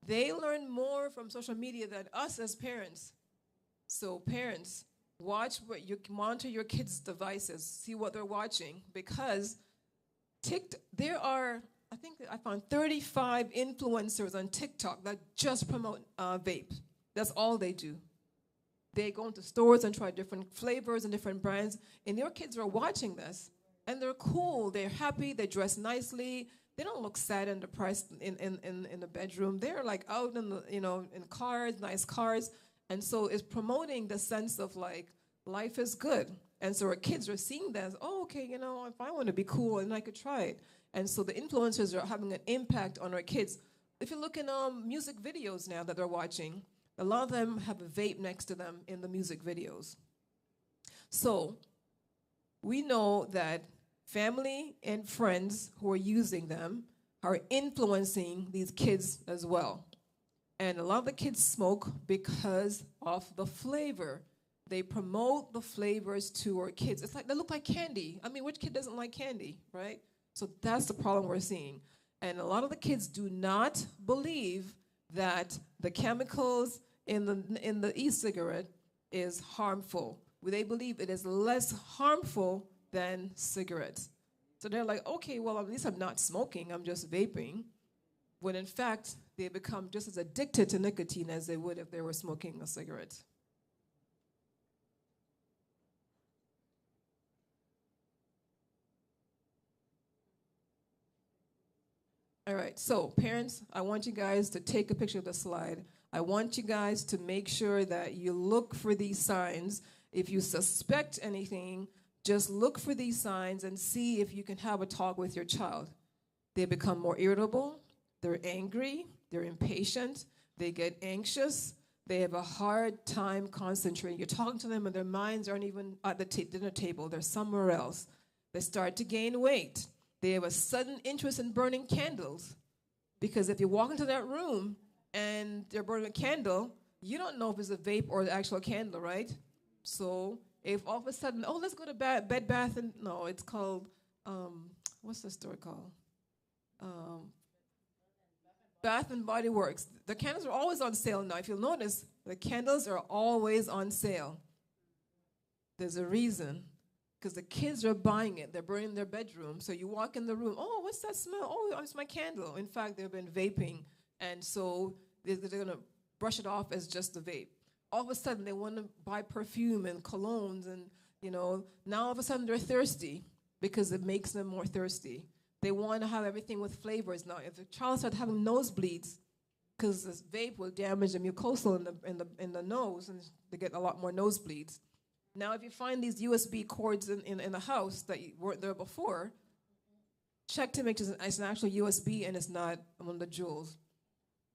They learn more from social media than us as parents. So parents, monitor your kids' devices, see what they're watching, because there are, I think I found 35 influencers on TikTok that just promote vape. That's all they do. They go into stores and try different flavors and different brands, and your kids are watching this, and they're cool, they're happy, they dress nicely, they don't look sad and depressed in the bedroom. They're like out in cars, nice cars, and so it's promoting the sense of like, life is good. And so our kids are seeing that as, oh, okay, if I want to be cool, and I could try it. And so the influencers are having an impact on our kids. If you look in music videos now that they're watching, a lot of them have a vape next to them in the music videos. So we know that family and friends who are using them are influencing these kids as well. And a lot of the kids smoke because of the flavor. They promote the flavors to our kids. It's like they look like candy. I mean, which kid doesn't like candy, right? So that's the problem we're seeing. And a lot of the kids do not believe that the chemicals in the e-cigarette is harmful. They believe it is less harmful than cigarettes. So they're like, okay, well, at least I'm not smoking, I'm just vaping. When in fact, they become just as addicted to nicotine as they would if they were smoking a cigarette. All right, so parents, I want you guys to take a picture of the slide. I want you guys to make sure that you look for these signs. If you suspect anything, just look for these signs and see if you can have a talk with your child. They become more irritable, they're angry, they're impatient, they get anxious, they have a hard time concentrating. You're talking to them and their minds aren't even at the dinner table, they're somewhere else. They start to gain weight. They have a sudden interest in burning candles. Because if you walk into that room and they're burning a candle, you don't know if it's a vape or the actual candle, right? So if all of a sudden, oh, let's go to Bed Bath and, no, it's called, what's the store called? Bath and Body Works. The candles are always on sale now. If you'll notice, the candles are always on sale. There's a reason. Because the kids are buying it. They're burning their bedroom. So you walk in the room, oh, what's that smell? Oh, it's my candle. In fact, they've been vaping. And so they're going to brush it off as just a vape. All of a sudden, they want to buy perfume and colognes. And, now all of a sudden, they're thirsty because it makes them more thirsty. They want to have everything with flavors now. If a child starts having nosebleeds, because this vape will damage the mucosal in the nose, and they get a lot more nosebleeds. Now, if you find these USB cords in the house that weren't there before, check to make sure it's an actual USB and it's not one of the jewels.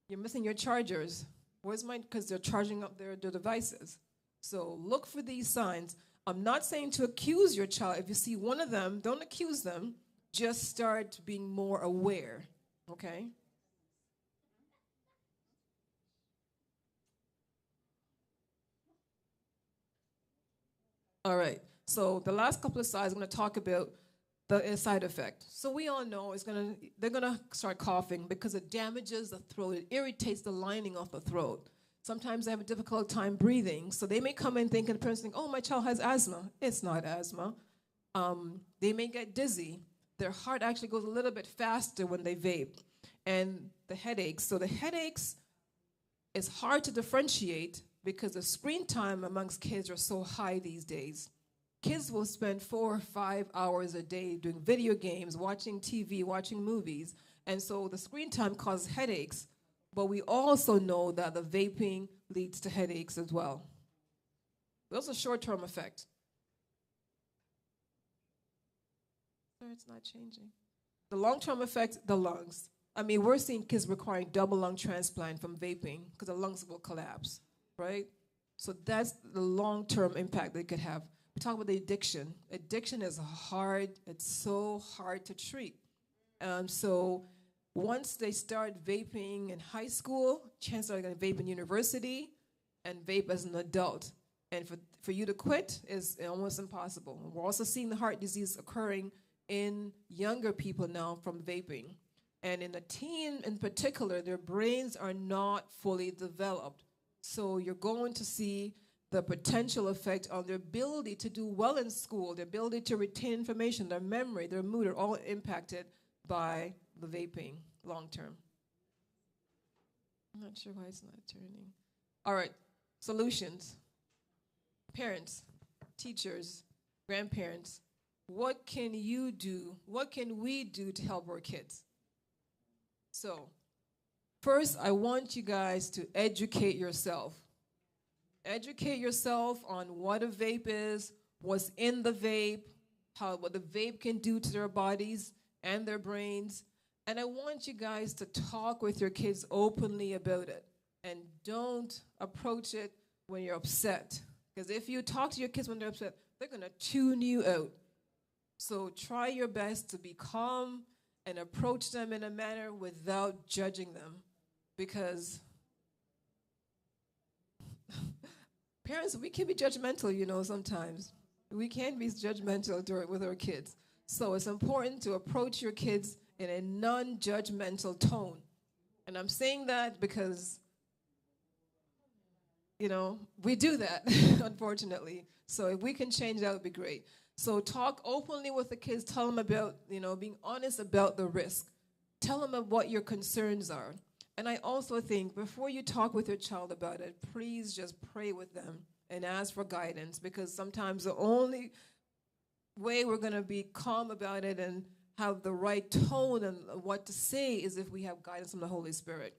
You're missing your chargers. Where's mine? Because they're charging up their devices. So look for these signs. I'm not saying to accuse your child. If you see one of them, don't accuse them. Just start being more aware, okay? All right, so the last couple of slides, I'm going to talk about the side effect. So we all know they're going to start coughing because it damages the throat. It irritates the lining of the throat. Sometimes they have a difficult time breathing. So they may come in thinking, the parents think, oh, my child has asthma. It's not asthma. They may get dizzy. Their heart actually goes a little bit faster when they vape. And the headaches. So the headaches is hard to differentiate because the screen time amongst kids are so high these days. Kids will spend 4 or 5 hours a day doing video games, watching TV, watching movies. And so the screen time causes headaches. But we also know that the vaping leads to headaches as well. Those are short-term effects. Sir, it's not changing. The long-term effects, the lungs. I mean, we're seeing kids requiring double lung transplant from vaping because the lungs will collapse, right? So that's the long-term impact they could have. We talk about the addiction. Addiction is hard. It's so hard to treat. So once they start vaping in high school, chances are they're going to vape in university and vape as an adult. And for you to quit is almost impossible. We're also seeing the heart disease occurring in younger people now from vaping. And in the teen in particular, their brains are not fully developed. So you're going to see the potential effect on their ability to do well in school, their ability to retain information, their memory, their mood are all impacted by the vaping long term. I'm not sure why it's not turning. All right, solutions. Parents, teachers, grandparents, what can you do? What can we do to help our kids? So, first, I want you guys to educate yourself. Educate yourself on what a vape is, what's in the vape, what the vape can do to their bodies and their brains. And I want you guys to talk with your kids openly about it. And don't approach it when you're upset. Because if you talk to your kids when they're upset, they're going to tune you out. So try your best to be calm and approach them in a manner without judging them. Because parents, we can be judgmental, sometimes. We can be judgmental with our kids. So it's important to approach your kids in a non-judgmental tone. And I'm saying that because, we do that, unfortunately. So if we can change that, would be great. So talk openly with the kids. Tell them about, being honest about the risk. Tell them about what your concerns are. And I also think before you talk with your child about it, please just pray with them and ask for guidance, because sometimes the only way we're going to be calm about it and have the right tone and what to say is if we have guidance from the Holy Spirit.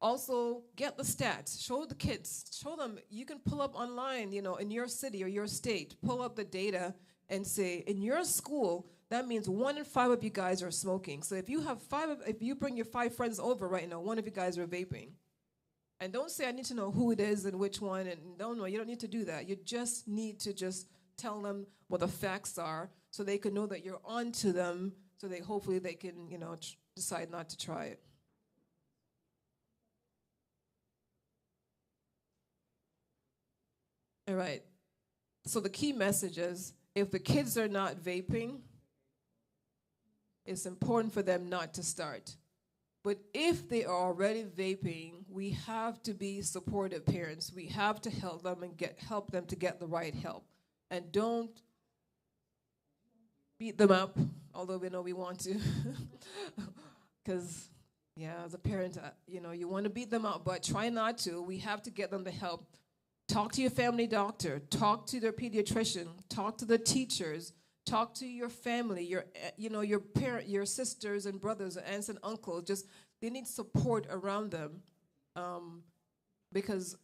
Also, get the stats. Show the kids. Show them. You can pull up online, in your city or your state. Pull up the data and say, in your school, that means 1 in 5 of you guys are smoking. So if you bring your 5 friends over right now, 1 of you guys are vaping. And don't say, I need to know who it is and which one. And you don't need to do that. You just need to just tell them what the facts are so they can know that you're on to them, so hopefully they can, decide not to try it. All right. So the key message is, if the kids are not vaping, it's important for them not to start. But if they are already vaping, we have to be supportive parents. We have to help them and help them to get the right help. And don't beat them up, although we know we want to. Because, as a parent, you want to beat them up, but try not to. We have to get them the help. Talk to your family doctor. Talk to their pediatrician. Talk to the teachers. Talk to your family, your parent, your sisters and brothers, aunts and uncles. Just they need support around them, because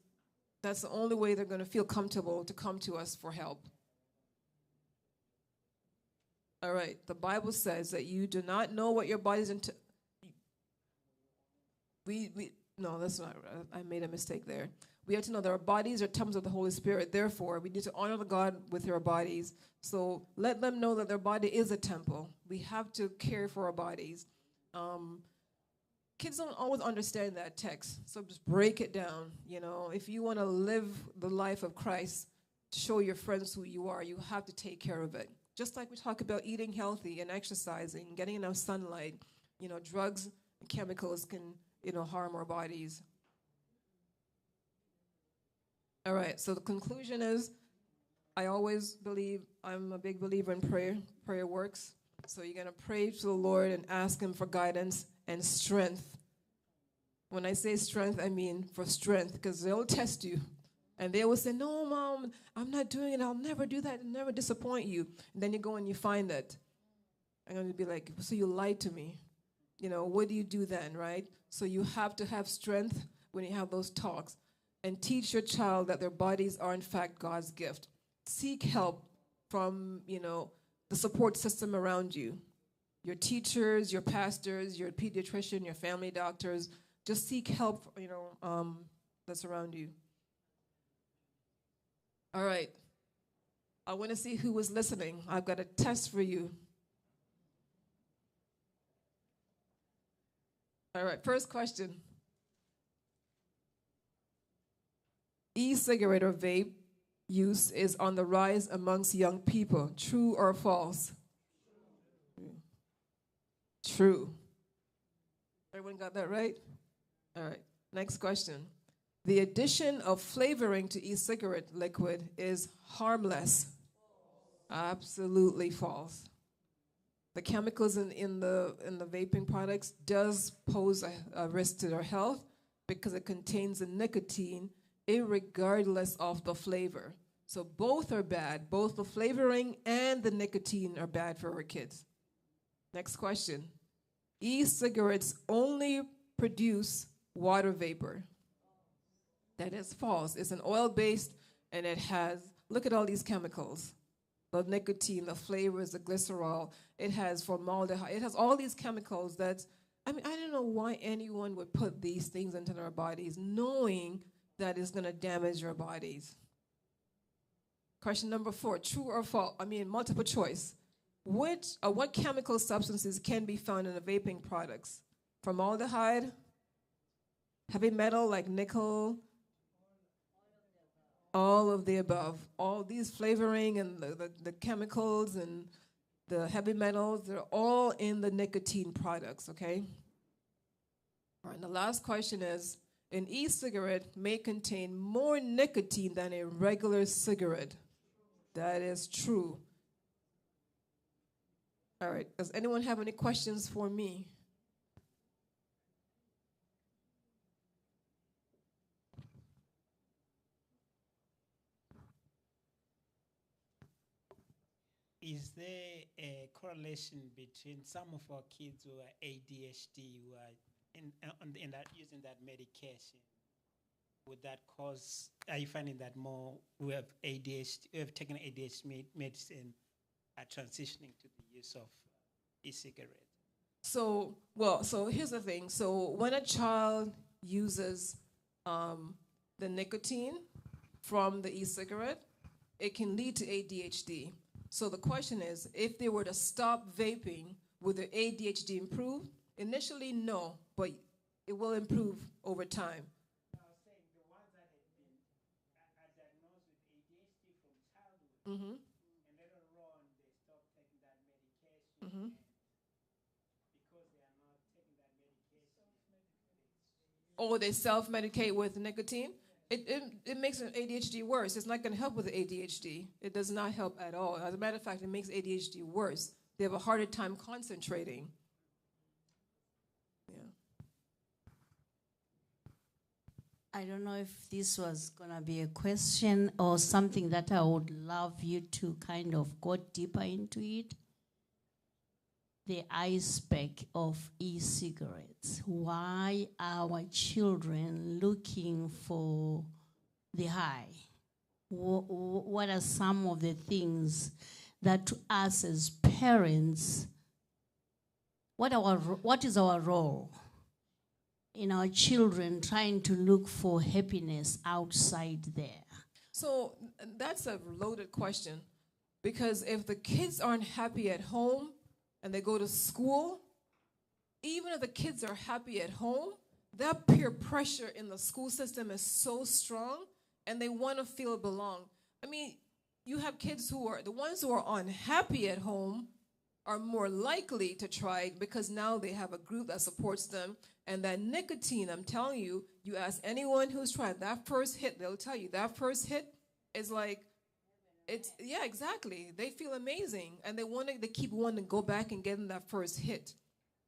that's the only way they're going to feel comfortable to come to us for help. All right. The Bible says that you do not know what your body's into. No, that's not. I made a mistake there. We have to know that our bodies are temples of the Holy Spirit. Therefore, we need to honor the God with our bodies. So let them know that their body is a temple. We have to care for our bodies. Kids don't always understand that text, so just break it down. If you want to live the life of Christ, show your friends who you are, you have to take care of it. Just like we talk about eating healthy and exercising, getting enough sunlight, drugs and chemicals can, harm our bodies. All right, so the conclusion is, I always believe, I'm a big believer in prayer. Prayer works. So you're going to pray to the Lord and ask him for guidance and strength. When I say strength, I mean for strength, because they'll test you. And they will say, no, Mom, I'm not doing it. I'll never do that. I'll never disappoint you. And then you go and you find it. I'm going to be like, so you lied to me. What do you do then, right? So you have to have strength when you have those talks. And teach your child that their bodies are, in fact, God's gift. Seek help from, the support system around you. Your teachers, your pastors, your pediatrician, your family doctors. Just seek help, that's around you. All right. I want to see who was listening. I've got a test for you. All right, first question. E-cigarette or vape use is on the rise amongst young people. True or false? True. Everyone got that right? All right. Next question. The addition of flavoring to e-cigarette liquid is harmless. Absolutely false. The chemicals in the vaping products does pose a risk to their health because it contains the nicotine irregardless of the flavor. So both are bad. Both the flavoring and the nicotine are bad for our kids. Next question. E-cigarettes only produce water vapor. That is false. It's an oil-based, and it has, look at all these chemicals. The nicotine, the flavors, the glycerol. It has formaldehyde. It has all these chemicals that, I don't know why anyone would put these things into their bodies knowing that it's going to damage your bodies. Question number 4, true or false? Multiple choice. What chemical substances can be found in the vaping products? Formaldehyde, heavy metal like nickel, all of the above. All these flavoring and the chemicals and the heavy metals, they're all in the nicotine products, okay? All right, and the last question is, an e-cigarette may contain more nicotine than a regular cigarette. That is true. All right, does anyone have any questions for me? Is there a correlation between some of our kids who are ADHD, who are using that medication? Would that cause, are you finding that more who have ADHD, who have taken ADHD medicine, are transitioning to the use of e-cigarette? So here's the thing. So when a child uses the nicotine from the e-cigarette, it can lead to ADHD. So the question is, if they were to stop vaping, would their ADHD improve? Initially, no, but it will improve over time. I was saying the ones that have been diagnosed with ADHD from childhood, Mm-hmm. and later on they stop taking that medication, Mm-hmm. and because they are not taking that medication, Or they self-medicate with nicotine. It makes an ADHD worse. It's not going to help with the ADHD. It does not help at all. As a matter of fact, it makes ADHD worse. They have a harder time concentrating. Yeah. I don't know if this was going to be a question or something that I would love you to kind of go deeper into it. The iceberg of e-cigarettes. Why are our children looking for the high? What are some of the things that to us as parents, what is our role in our children trying to look for happiness outside there? So that's a loaded question, because if the kids aren't happy at home and they go to school, even if the kids are happy at home, that peer pressure in the school system is so strong, and they want to feel belong. I mean, you have kids who are, the ones who are unhappy at home are more likely to try it because now they have a group that supports them. And that nicotine, I'm telling you, you ask anyone who's tried that first hit, they'll tell you that first hit is like, it's, yeah, exactly. They feel amazing, and they keep wanting to go back and get in that first hit.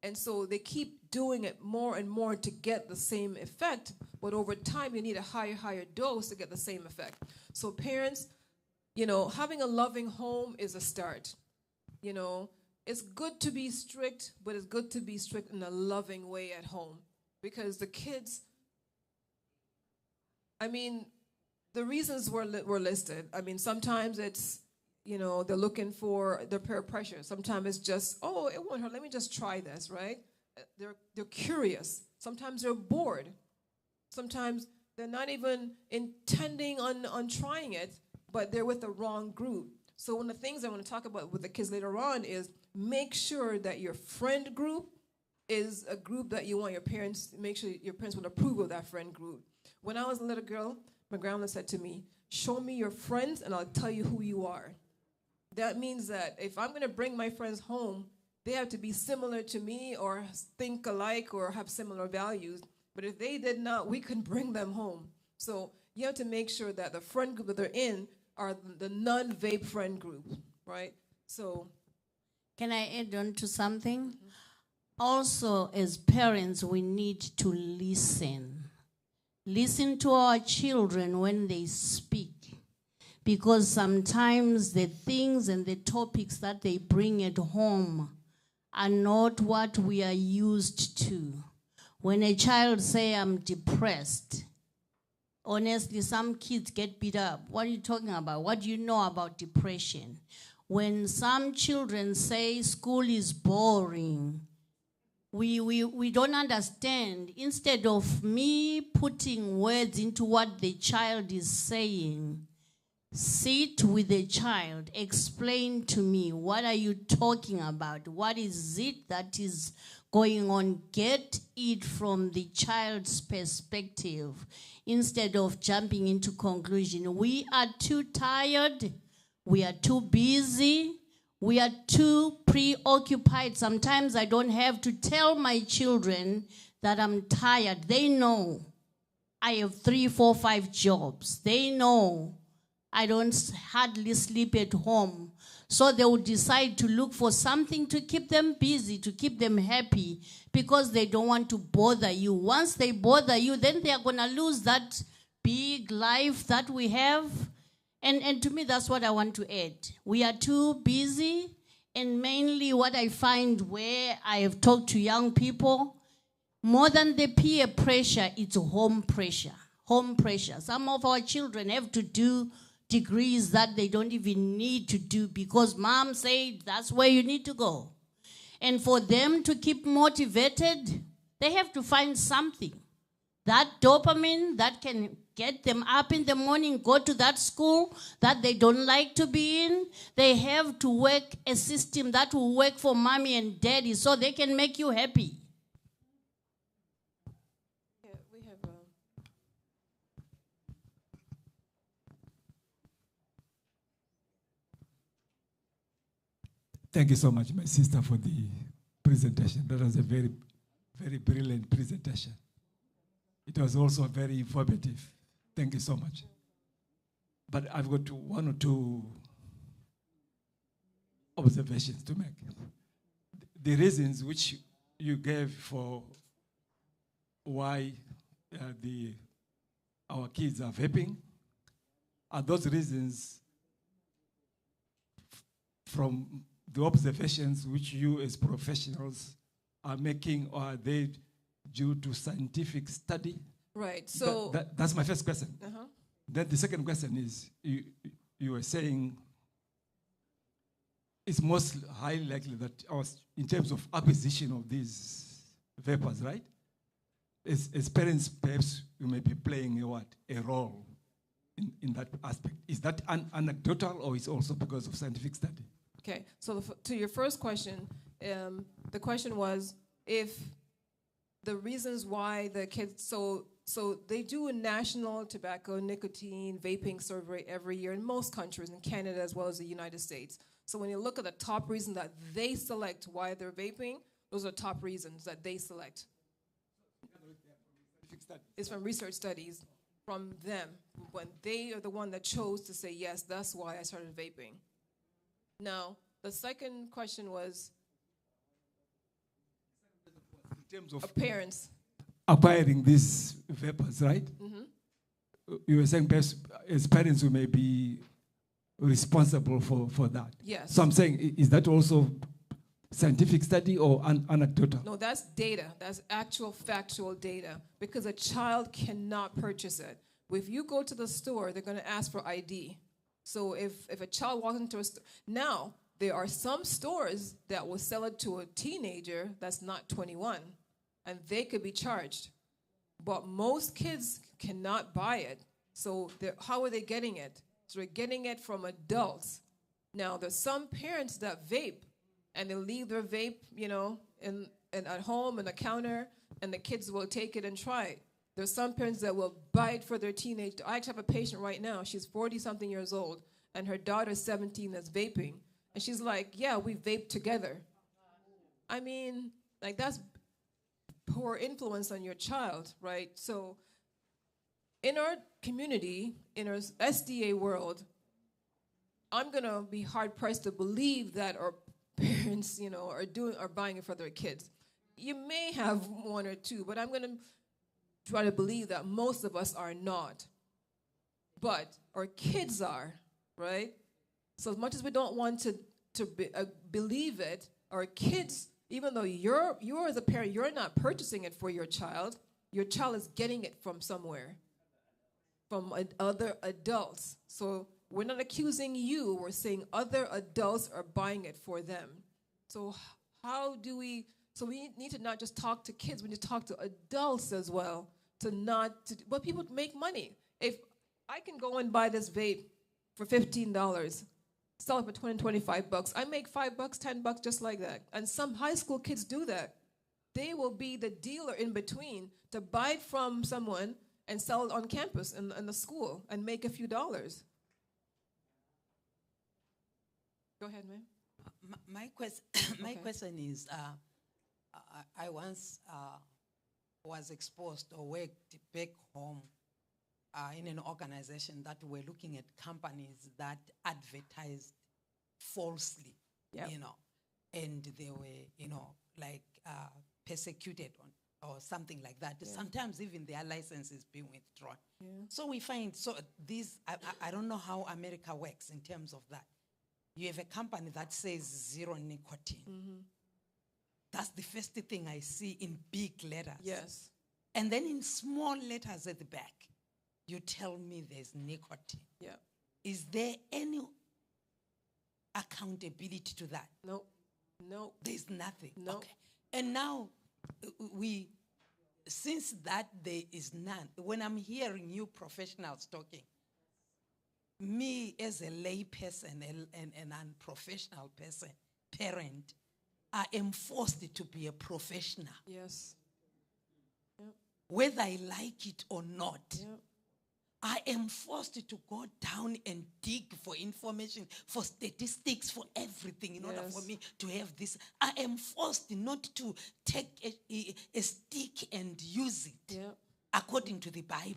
And so they keep doing it more and more to get the same effect, but over time you need a higher dose to get the same effect. So parents, you know, having a loving home is a start. You know, it's good to be strict, but it's good to be strict in a loving way at home, because the kids, I mean, the reasons were listed. I mean, sometimes it's, you know, they're looking for the peer pressure. Sometimes it's just, oh, it won't hurt. Let me just try this, right? They're curious. Sometimes they're bored. Sometimes they're not even intending on trying it, but they're with the wrong group. So one of the things I want to talk about with the kids later on is make sure that your friend group is a group that you want your parents, make sure your parents would approve of that friend group. When I was a little girl, my grandma said to me, show me your friends and I'll tell you who you are. That means that if I'm going to bring my friends home, they have to be similar to me or think alike or have similar values. But if they did not, we couldn't bring them home. So you have to make sure that the friend group that they're in are the non-vape friend group, right? So, can I add on to something? Mm-hmm. Also, as parents, we need to listen. Listen to our children when they speak, because sometimes the things and the topics that they bring at home are not what we are used to. When a child say, I'm depressed, honestly, some kids get beat up. What are you talking about? What do you know about depression? When some children say school is boring, we don't understand. Instead of me putting words into what the child is saying, sit with the child, explain to me, what are you talking about? What is it that is going on? Get it from the child's perspective instead of jumping into conclusion. We are too tired. We are too busy. We are too preoccupied. Sometimes I don't have to tell my children that I'm tired. They know I have 3, 4, 5 jobs. They know I don't hardly sleep at home. So they will decide to look for something to keep them busy, to keep them happy, because they don't want to bother you. Once they bother you, then they are going to lose that big life that we have. And to me, that's what I want to add. We are too busy, and mainly what I find where I have talked to young people, more than the peer pressure, it's home pressure. Home pressure. Some of our children have to do degrees that they don't even need to do because mom said that's where you need to go. And for them to keep motivated, they have to find something. That dopamine that can get them up in the morning, go to that school that they don't like to be in. They have to work a system that will work for mommy and daddy so they can make you happy. yeah, we have Thank you so much, my sister, for the presentation. That was a very, very brilliant presentation. It was also very informative. Thank you so much. But I've got 1 or 2 observations to make. The reasons which you gave for why the our kids are vaping? Are those reasons from the observations which you as professionals are making, or are they due to scientific study? Right. So That's my first question. uh-huh. Then the second question is, you were saying it's most highly likely that in terms of acquisition of these vapors, right? As parents, perhaps you may be playing a role in that aspect. Is that anecdotal, or is also because of scientific study? Okay. So to your first question, the question was if the reasons why the kids, so they do a national tobacco, nicotine, vaping survey every year in most countries, in Canada as well as the United States. So when you look at the top reason that they select why they're vaping, those are top reasons that they select. It's from research studies from them, when they are the one that chose to say, yes, that's why I started vaping. Now, the second question was In terms of parents. acquiring these vapors, right? Mm-hmm. You were saying perhaps as parents we may be responsible for that. Yes. So I'm saying, is that also scientific study or anecdotal? No, that's data. That's actual factual data, because a child cannot purchase it. If you go to the store, they're going to ask for ID. So if a child walks into a store, now there are some stores that will sell it to a teenager that's not 21, and they could be charged. But most kids cannot buy it. So how are they getting it? So they're getting it from adults. Now, there's some parents that vape, and they'll leave their vape, in at home on the counter, and the kids will take it and try it. There's some parents that will buy it for their teenage. I actually have a patient right now. She's 40-something years old, and her daughter's 17 that's vaping. And she's like, yeah, we vape together. I mean, like, that's poor influence on your child, right? So in our community, in our SDA world, I'm going to be hard-pressed to believe that our parents, are buying it for their kids. You may have one or two, but I'm going to try to believe that most of us are not. But our kids are, right? So as much as we don't want to believe it, our kids, even though you're as a parent, you're not purchasing it for your child is getting it from somewhere, from other adults. So we're not accusing you, we're saying other adults are buying it for them. So we need to not just talk to kids, we need to talk to adults as well, but people make money. If I can go and buy this vape for $15, sell it for $20, $25, I make $5, $10 just like that. And some high school kids do that. They will be the dealer in between to buy it from someone and sell it on campus in the school and make a few dollars. Go ahead, ma'am. My question is, I once was exposed or worked back home in an organization that were looking at companies that advertised falsely, Yep. and they were, persecuted or something like that. Yeah. Sometimes even their licenses being withdrawn. Yeah. So we find, I don't know how America works in terms of that. You have a company that says zero nicotine. Mm-hmm. That's the first thing I see in big letters. Yes. And then in small letters at the back, you tell me there's nicotine. Yeah. Is there any accountability to that? No. No. There's nothing. No. Okay. And now, since that there is none, when I'm hearing you professionals talking, me as a lay person and an unprofessional person, parent, I am forced to be a professional. Yes. Yep. Whether I like it or not. Yep. I am forced to go down and dig for information, for statistics, for everything in order for me to have this. I am forced not to take a stick and use it according to the Bible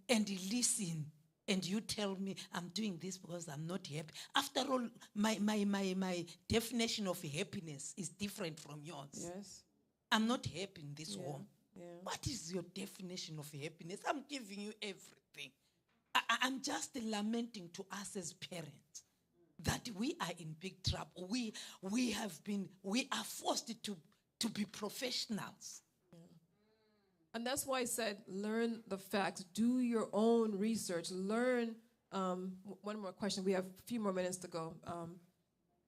and listen. And you tell me I'm doing this because I'm not happy. After all, my definition of happiness is different from yours. Yes. I'm not happy in this home. Yeah. What is your definition of happiness? I'm giving you everything. I'm just lamenting to us as parents that we are in big trouble. We are forced to be professionals. And that's why I said, learn the facts, do your own research, learn. One more question. We have a few more minutes to go.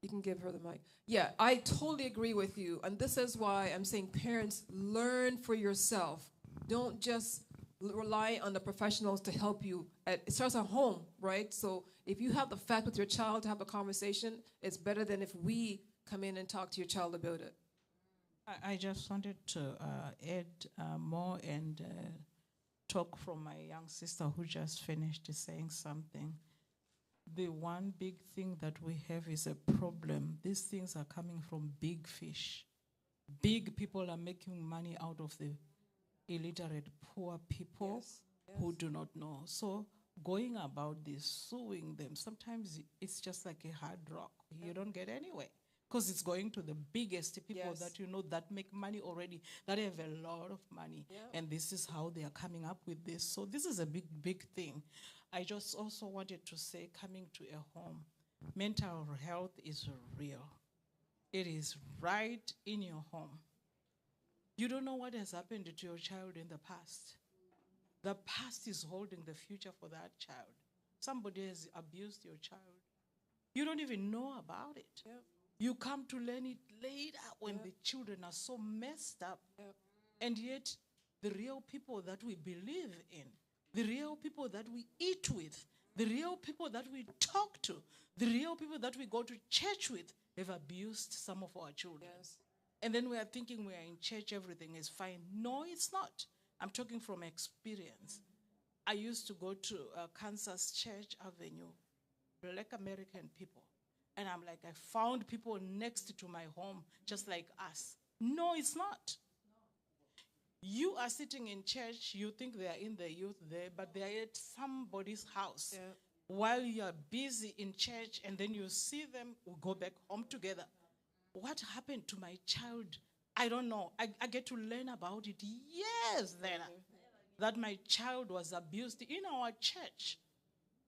You can give her the mic. Yeah, I totally agree with you. And this is why I'm saying, parents, learn for yourself. Don't just rely on the professionals to help you. It starts at home, right? So if you have the fact with your child to have a conversation, it's better than if we come in and talk to your child about it. I just wanted to add more and talk from my young sister who just finished saying something. The one big thing that we have is a problem. These things are coming from big fish. Big people are making money out of the illiterate, poor people who do not know. So going about this, suing them, sometimes it's just like a hard rock. You don't get anywhere. Because it's going to the biggest people that you know that make money already, that have a lot of money. And this is how they are coming up with this. So this is a big, big thing. I just also wanted to say, coming to a home, mental health is real. It is right in your home. You don't know what has happened to your child in the past. The past is holding the future for that child. Somebody has abused your child. You don't even know about it. You come to learn it later when the children are so messed up. And yet, the real people that we believe in, the real people that we eat with, the real people that we talk to, the real people that we go to church with, have abused some of our children. And then we are thinking we are in church, everything is fine. No, it's not. I'm talking from experience. I used to go to Kansas Church Avenue, Black American people. And I'm like, I found people next to my home just like us. No, it's not. You are sitting in church, you think they are in the youth there, but they are at somebody's house. While you are busy in church, and then you see them, we go back home together. What happened to my child? I don't know. I get to learn about it years later, that my child was abused in our church.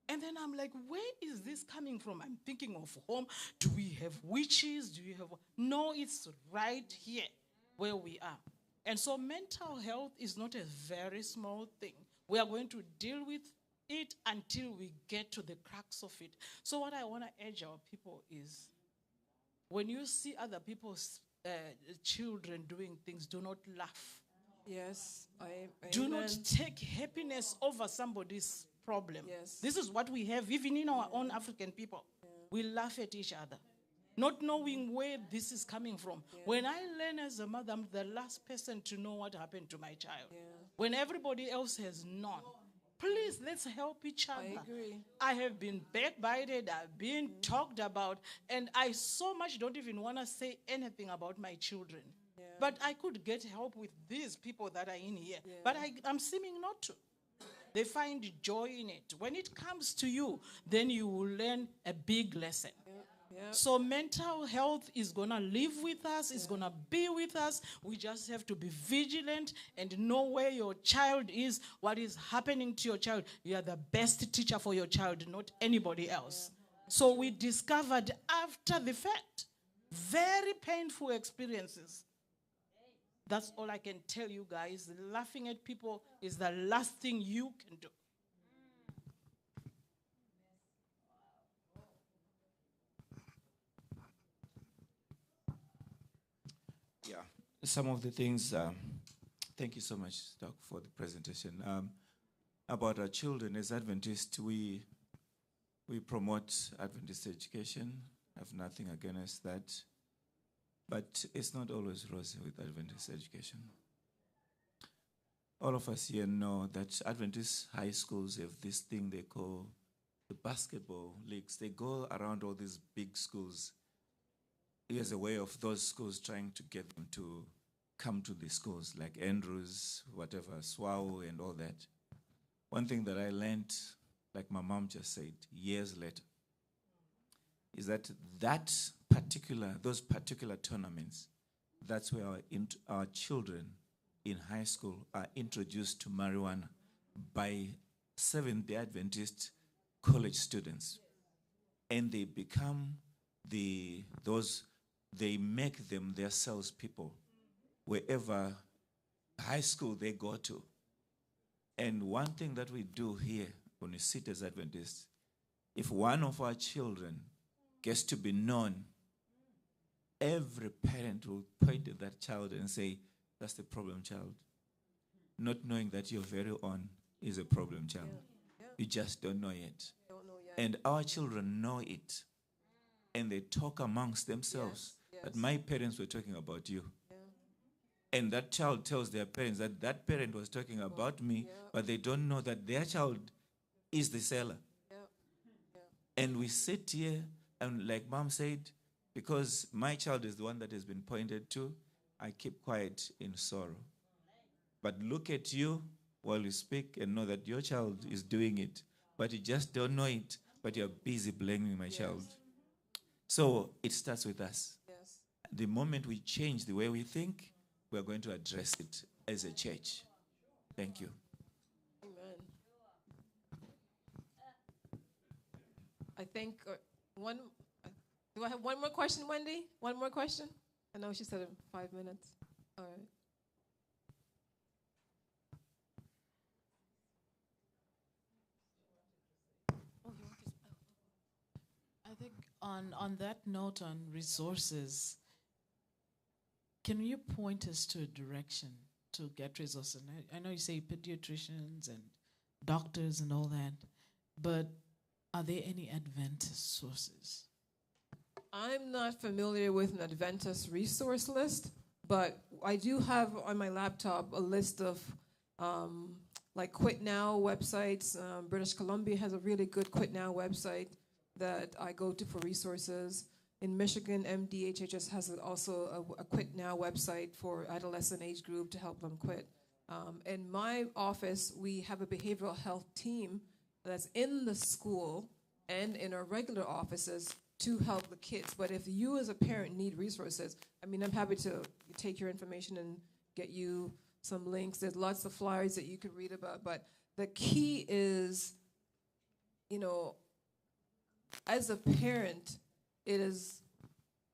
And then I'm like, where is this coming from? I'm thinking of home. Do we have witches? Do we have... No, it's right here where we are. And so mental health is not a very small thing. We are going to deal with it until we get to the crux of it. So what I want to urge our people is, when you see other people's children doing things, do not laugh. Yes, do not take happiness over somebody's problem. This is what we have, even in our own African people. We laugh at each other, not knowing where this is coming from. When I learn as a mother, I'm the last person to know what happened to my child. When everybody else has known. Please, let's help each other. I agree. I have been backbited, I've been talked about, and I so much don't even want to say anything about my children. But I could get help with these people that are in here. But I'm seeming not to. They find joy in it. When it comes to you, then you will learn a big lesson. So mental health is going to live with us, it's going to be with us. We just have to be vigilant and know where your child is, what is happening to your child. You are the best teacher for your child, not anybody else. So we discovered after the fact, very painful experiences. That's all I can tell you guys. Laughing at people is the last thing you can do. Yeah, some of the things, thank you so much, Doc, for the presentation. About our children, as Adventists, we promote Adventist education. I have nothing against that. But it's not always rosy with Adventist education. All of us here know that Adventist high schools have this thing they call the basketball leagues. They go around all these big schools. Here's a way of those schools trying to get them to come to the schools, like Andrews, whatever, SWAU and all that. One thing that I learned, like my mom just said, years later, is that those particular tournaments, that's where our children in high school are introduced to marijuana by Seventh-day Adventist college students, and they become they make them their salespeople wherever high school they go to. And one thing that we do here when we sit as Adventists, if one of our children gets to be known, every parent will point at that child and say, that's the problem child. Not knowing that your very own is a problem child. Yeah. You just don't know yet. Don't know yet. And our children know it. And they talk amongst themselves that my parents were talking about you. Yeah. And that child tells their parents that that parent was talking about me, but they don't know that their child is the seller. Yeah. Yeah. And we sit here, and like Mom said, because my child is the one that has been pointed to, I keep quiet in sorrow. But look at you while you speak and know that your child is doing it, but you just don't know it, but you're busy blaming my child. So it starts with us. Yes. The moment we change the way we think, we're going to address it as a church. Thank you. Amen. I think one. Do I have one more question, Wendy? One more question? I know she said in 5 minutes. All right. I think on that note on resources, can you point us to a direction to get resources? I know you say pediatricians and doctors and all that, but are there any Adventist sources? I'm not familiar with an Adventist resource list, but I do have on my laptop a list of like Quit Now websites. British Columbia has a really good Quit Now website that I go to for resources. In Michigan, MDHHS has also a Quit Now website for adolescent age group to help them quit. In my office, we have a behavioral health team that's in the school and in our regular offices to help the kids. But if you as a parent need resources, I mean, I'm happy to take your information and get you some links. There's lots of flyers that you could read about. But the key is, you know, as a parent, it is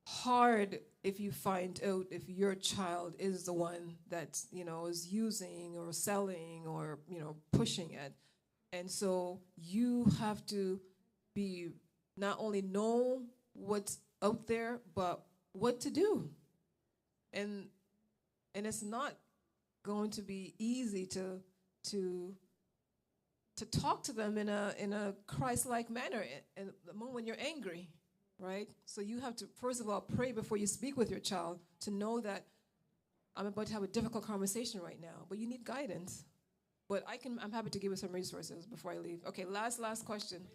hard if you find out if your child is the one that, you know, is using or selling or, you know, pushing it. And so you have to be not only know what's out there, but what to do. And it's not going to be easy to talk to them in a Christ-like manner in the moment when you're angry, right? So you have to, first of all, pray before you speak with your child to know that I'm about to have a difficult conversation right now, but you need guidance. But I'm happy to give you some resources before I leave. Okay, last question.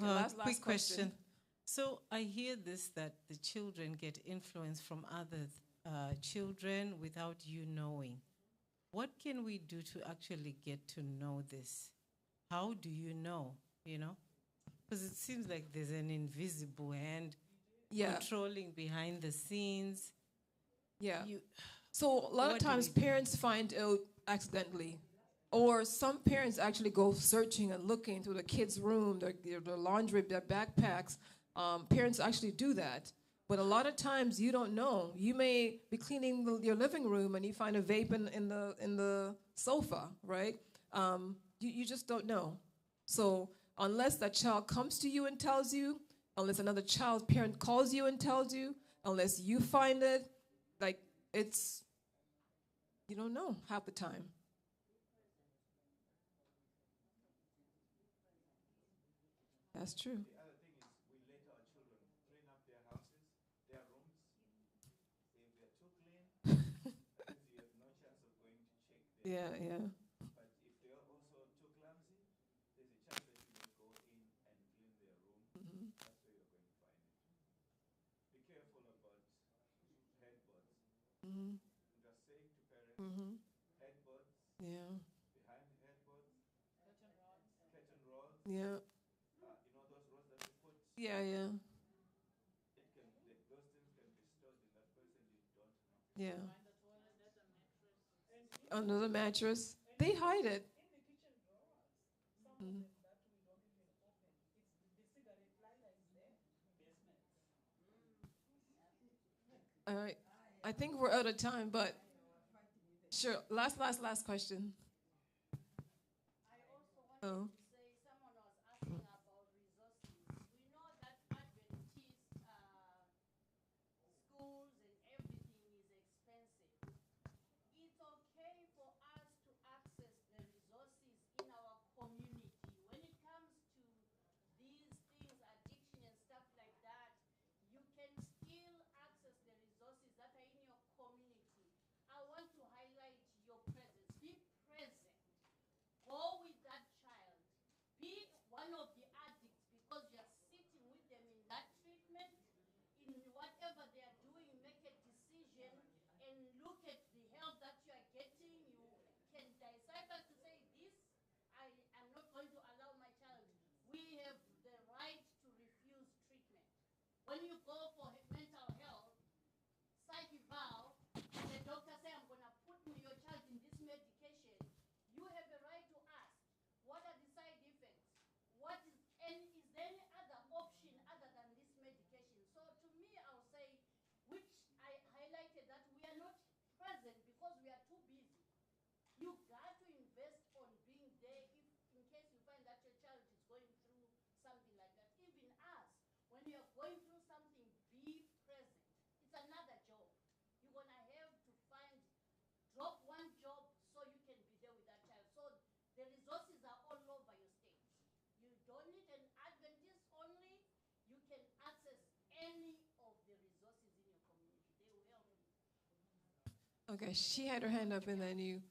Last quick question. question. So I hear this, that the children get influence from other children without you knowing. What can we do to actually get to know this? How do you know, you know? Because it seems like there's an invisible hand controlling behind the scenes. Yeah. So a lot of what do times we do? parents find out accidentally. Or some parents actually go searching and looking through the kids' room, their laundry, their backpacks. Parents actually do that. But a lot of times you don't know. You may be cleaning your living room and you find a vape in the sofa, right? You just don't know. So unless that child comes to you and tells you, unless another child's parent calls you and tells you, unless you find it, like you don't know half the time. That's true. The other thing is we let our children clean up their houses, their rooms. If they're too clean, you have no chance of going to check them. Yeah. But if they're also too clumsy, there's a chance that you may go in and clean their room. Mm-hmm. That's where you're going to find it. Be careful about headboards. Mm-hmm. Just saying to parents, Mm-hmm. headboards, Yeah. behind the headboards, curtain rods, Yeah. those rods that you put. Yeah, yeah. Those things can be stored in that place and you don't know. Yeah. Under the mattress. They hide it. Mm. All right. I think we're out of time, but sure. Last question. Oh. Say someone was asking about resources. We know that Adventist schools and everything is expensive. It's okay for us to access the resources in our community. When it comes to these things, addiction and stuff like that, you can still access the resources that are in your community. I want to highlight your presence. Be present. Go with that child. Pick one of the addicts because you are sitting with them in that treatment, in whatever they are doing, make a decision and look at the help that you are getting. You can decipher to say, this, I am not going to allow my child. We have the right to refuse treatment. When you go for mental health, psych eval, and the doctor say, I'm going to put your child in this medication, you have a right to ask, what are the side effects? Is there any other option other than this medication? So to me, I'll say, which I highlighted that we are not present because we are too busy. You got to invest on being there if, in case you find that your child is going through something like that. Even us, when you are going through something, be present. It's another job. You're going to have to drop one job so you can be there with that child. So the resources are all over your state. You don't need an Adventist only. You can access any of the resources in your community. They will help you. Okay, she had her hand up and then you.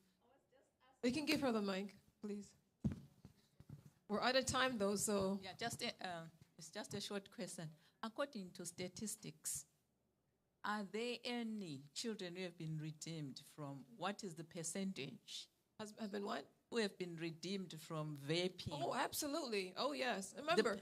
You can give her the mic, please. We're out of time though, so. Yeah, it's just a short question. According to statistics, are there any children who have been redeemed from, what is the percentage? Have been what? Who have been redeemed from vaping? Oh, absolutely. Oh, yes. Remember,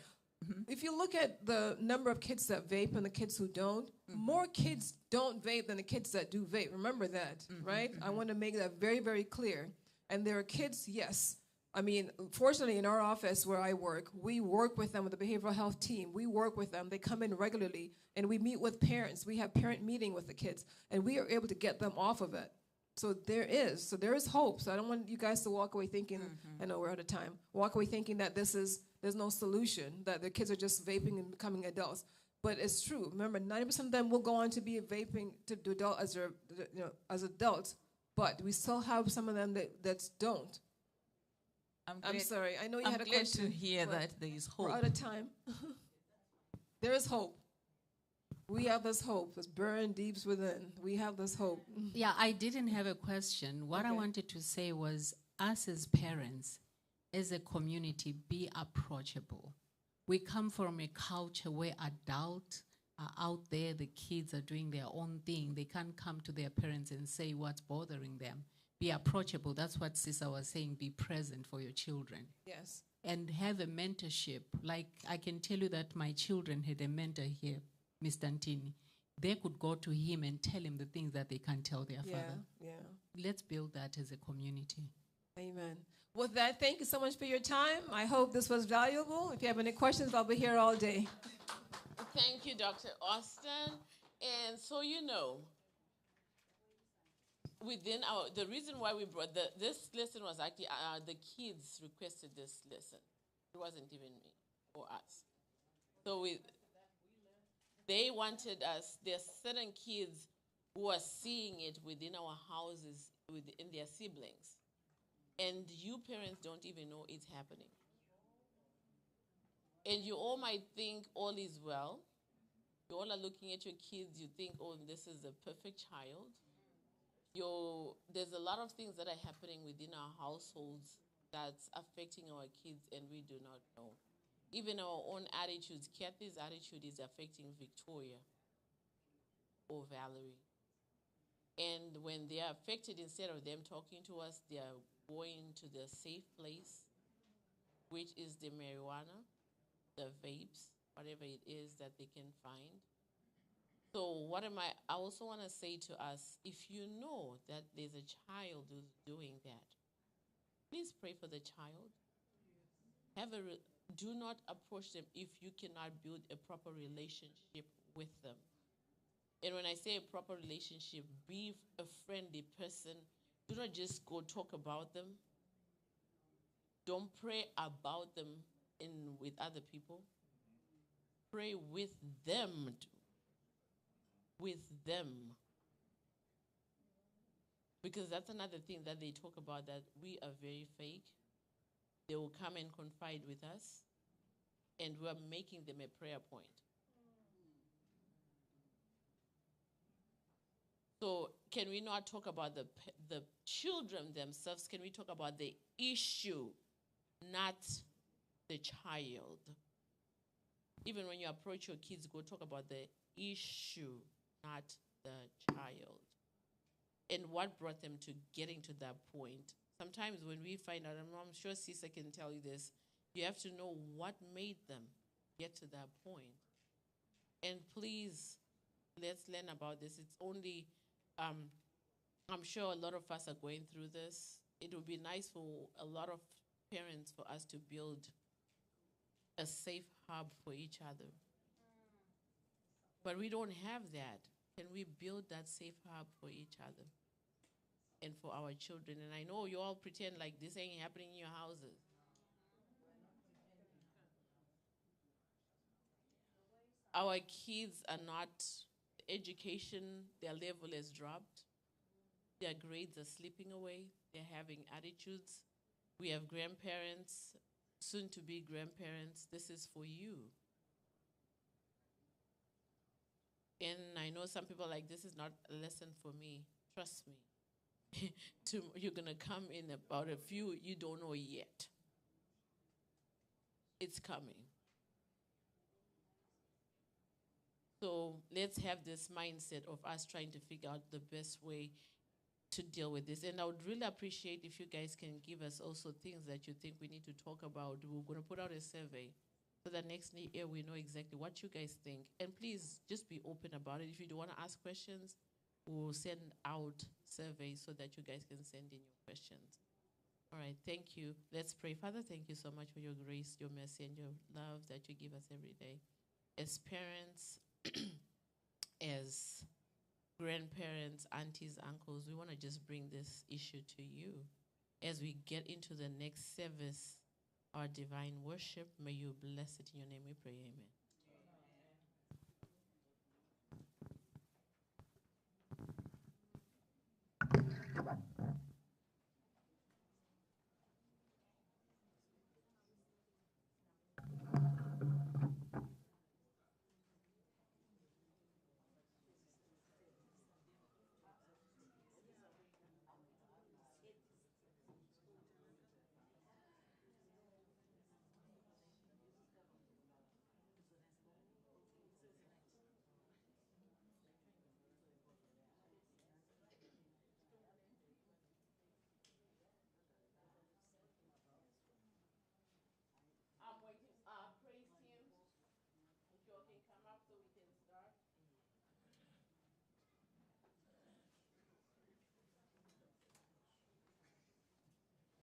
if you look at the number of kids that vape and the kids who don't, more kids don't vape than the kids that do vape. Remember that, right? I want to make that very, very clear. And there are kids, yes. I mean, fortunately, in our office where I work, we work with them with the behavioral health team. We work with them. They come in regularly, and we meet with parents. We have parent meeting with the kids, and we are able to get them off of it. So there is hope. So I don't want you guys to walk away thinking, I know we're out of time, walk away thinking that there's no solution, that the kids are just vaping and becoming adults. But it's true. Remember, 90% of them will go on to be vaping to adult as adults, but we still have some of them that don't. I'm sorry. I know you had a question. I'm glad to hear that there is hope. We're out of time. There is hope. We have this hope. It's burned deep within. We have this hope. Yeah, I didn't have a question. What I wanted to say was, us as parents, as a community, be approachable. We come from a culture where adults are out there, the kids are doing their own thing. They can't come to their parents and say what's bothering them. Be approachable. That's what Sisa was saying. Be present for your children. Yes. And have a mentorship. Like, I can tell you that my children had a mentor here, Mr. Antini. They could go to him and tell him the things that they can't tell their father. Yeah. Let's build that as a community. Amen. With that, thank you so much for your time. I hope this was valuable. If you have any questions, I'll be here all day. Thank you, Dr. Austin. And so the reason why we brought this lesson was actually the kids requested this lesson. It wasn't even me or us. So they wanted us. There's certain kids who are seeing it within our houses, within their siblings. And you parents don't even know it's happening. And you all might think all is well. You all are looking at your kids, you think, oh, this is a perfect child. There's a lot of things that are happening within our households that's affecting our kids, and we do not know. Even our own attitudes. Kathy's attitude is affecting Victoria or Valerie. And when they are affected, instead of them talking to us, they are going to the safe place, which is the marijuana, the vapes, whatever it is that they can find. So I also want to say to us, if you know that there's a child who's doing that, please pray for the child. Do not approach them if you cannot build a proper relationship with them. And when I say a proper relationship, be a friendly person. Do not just go talk about them. Don't pray about them with other people. Pray with them. With them. Because that's another thing that they talk about, that we are very fake. They will come and confide with us, and we are making them a prayer point. So can we not talk about the children themselves? Can we talk about the issue, not the child? Even when you approach your kids, go talk about the issue, not the child. And what brought them to getting to that point. Sometimes when we find out, I'm sure Sisa can tell you this, you have to know what made them get to that point. And please, let's learn about this. It's only, I'm sure a lot of us are going through this. It would be nice for a lot of parents for us to build a safe hub for each other. But we don't have that. Can we build that safe hub for each other and for our children? And I know you all pretend like this ain't happening in your houses. Our kids are not, education, their level has dropped. Their grades are slipping away. They're having attitudes. We have grandparents, soon to be grandparents. This is for you. And I know some people are like, this is not a lesson for me. Trust me. You're going to come in about a few you don't know yet. It's coming. So let's have this mindset of us trying to figure out the best way to deal with this. And I would really appreciate if you guys can give us also things that you think we need to talk about. We're going to put out a survey so that next year we know exactly what you guys think. And please just be open about it. If you do want to ask questions, we'll send out surveys so that you guys can send in your questions. All right, thank you. Let's pray. Father, thank you so much for your grace, your mercy, and your love that you give us every day. As parents, as grandparents, aunties, uncles, we want to just bring this issue to you. As we get into the next service, our divine worship, may you bless it. In your name we pray, amen.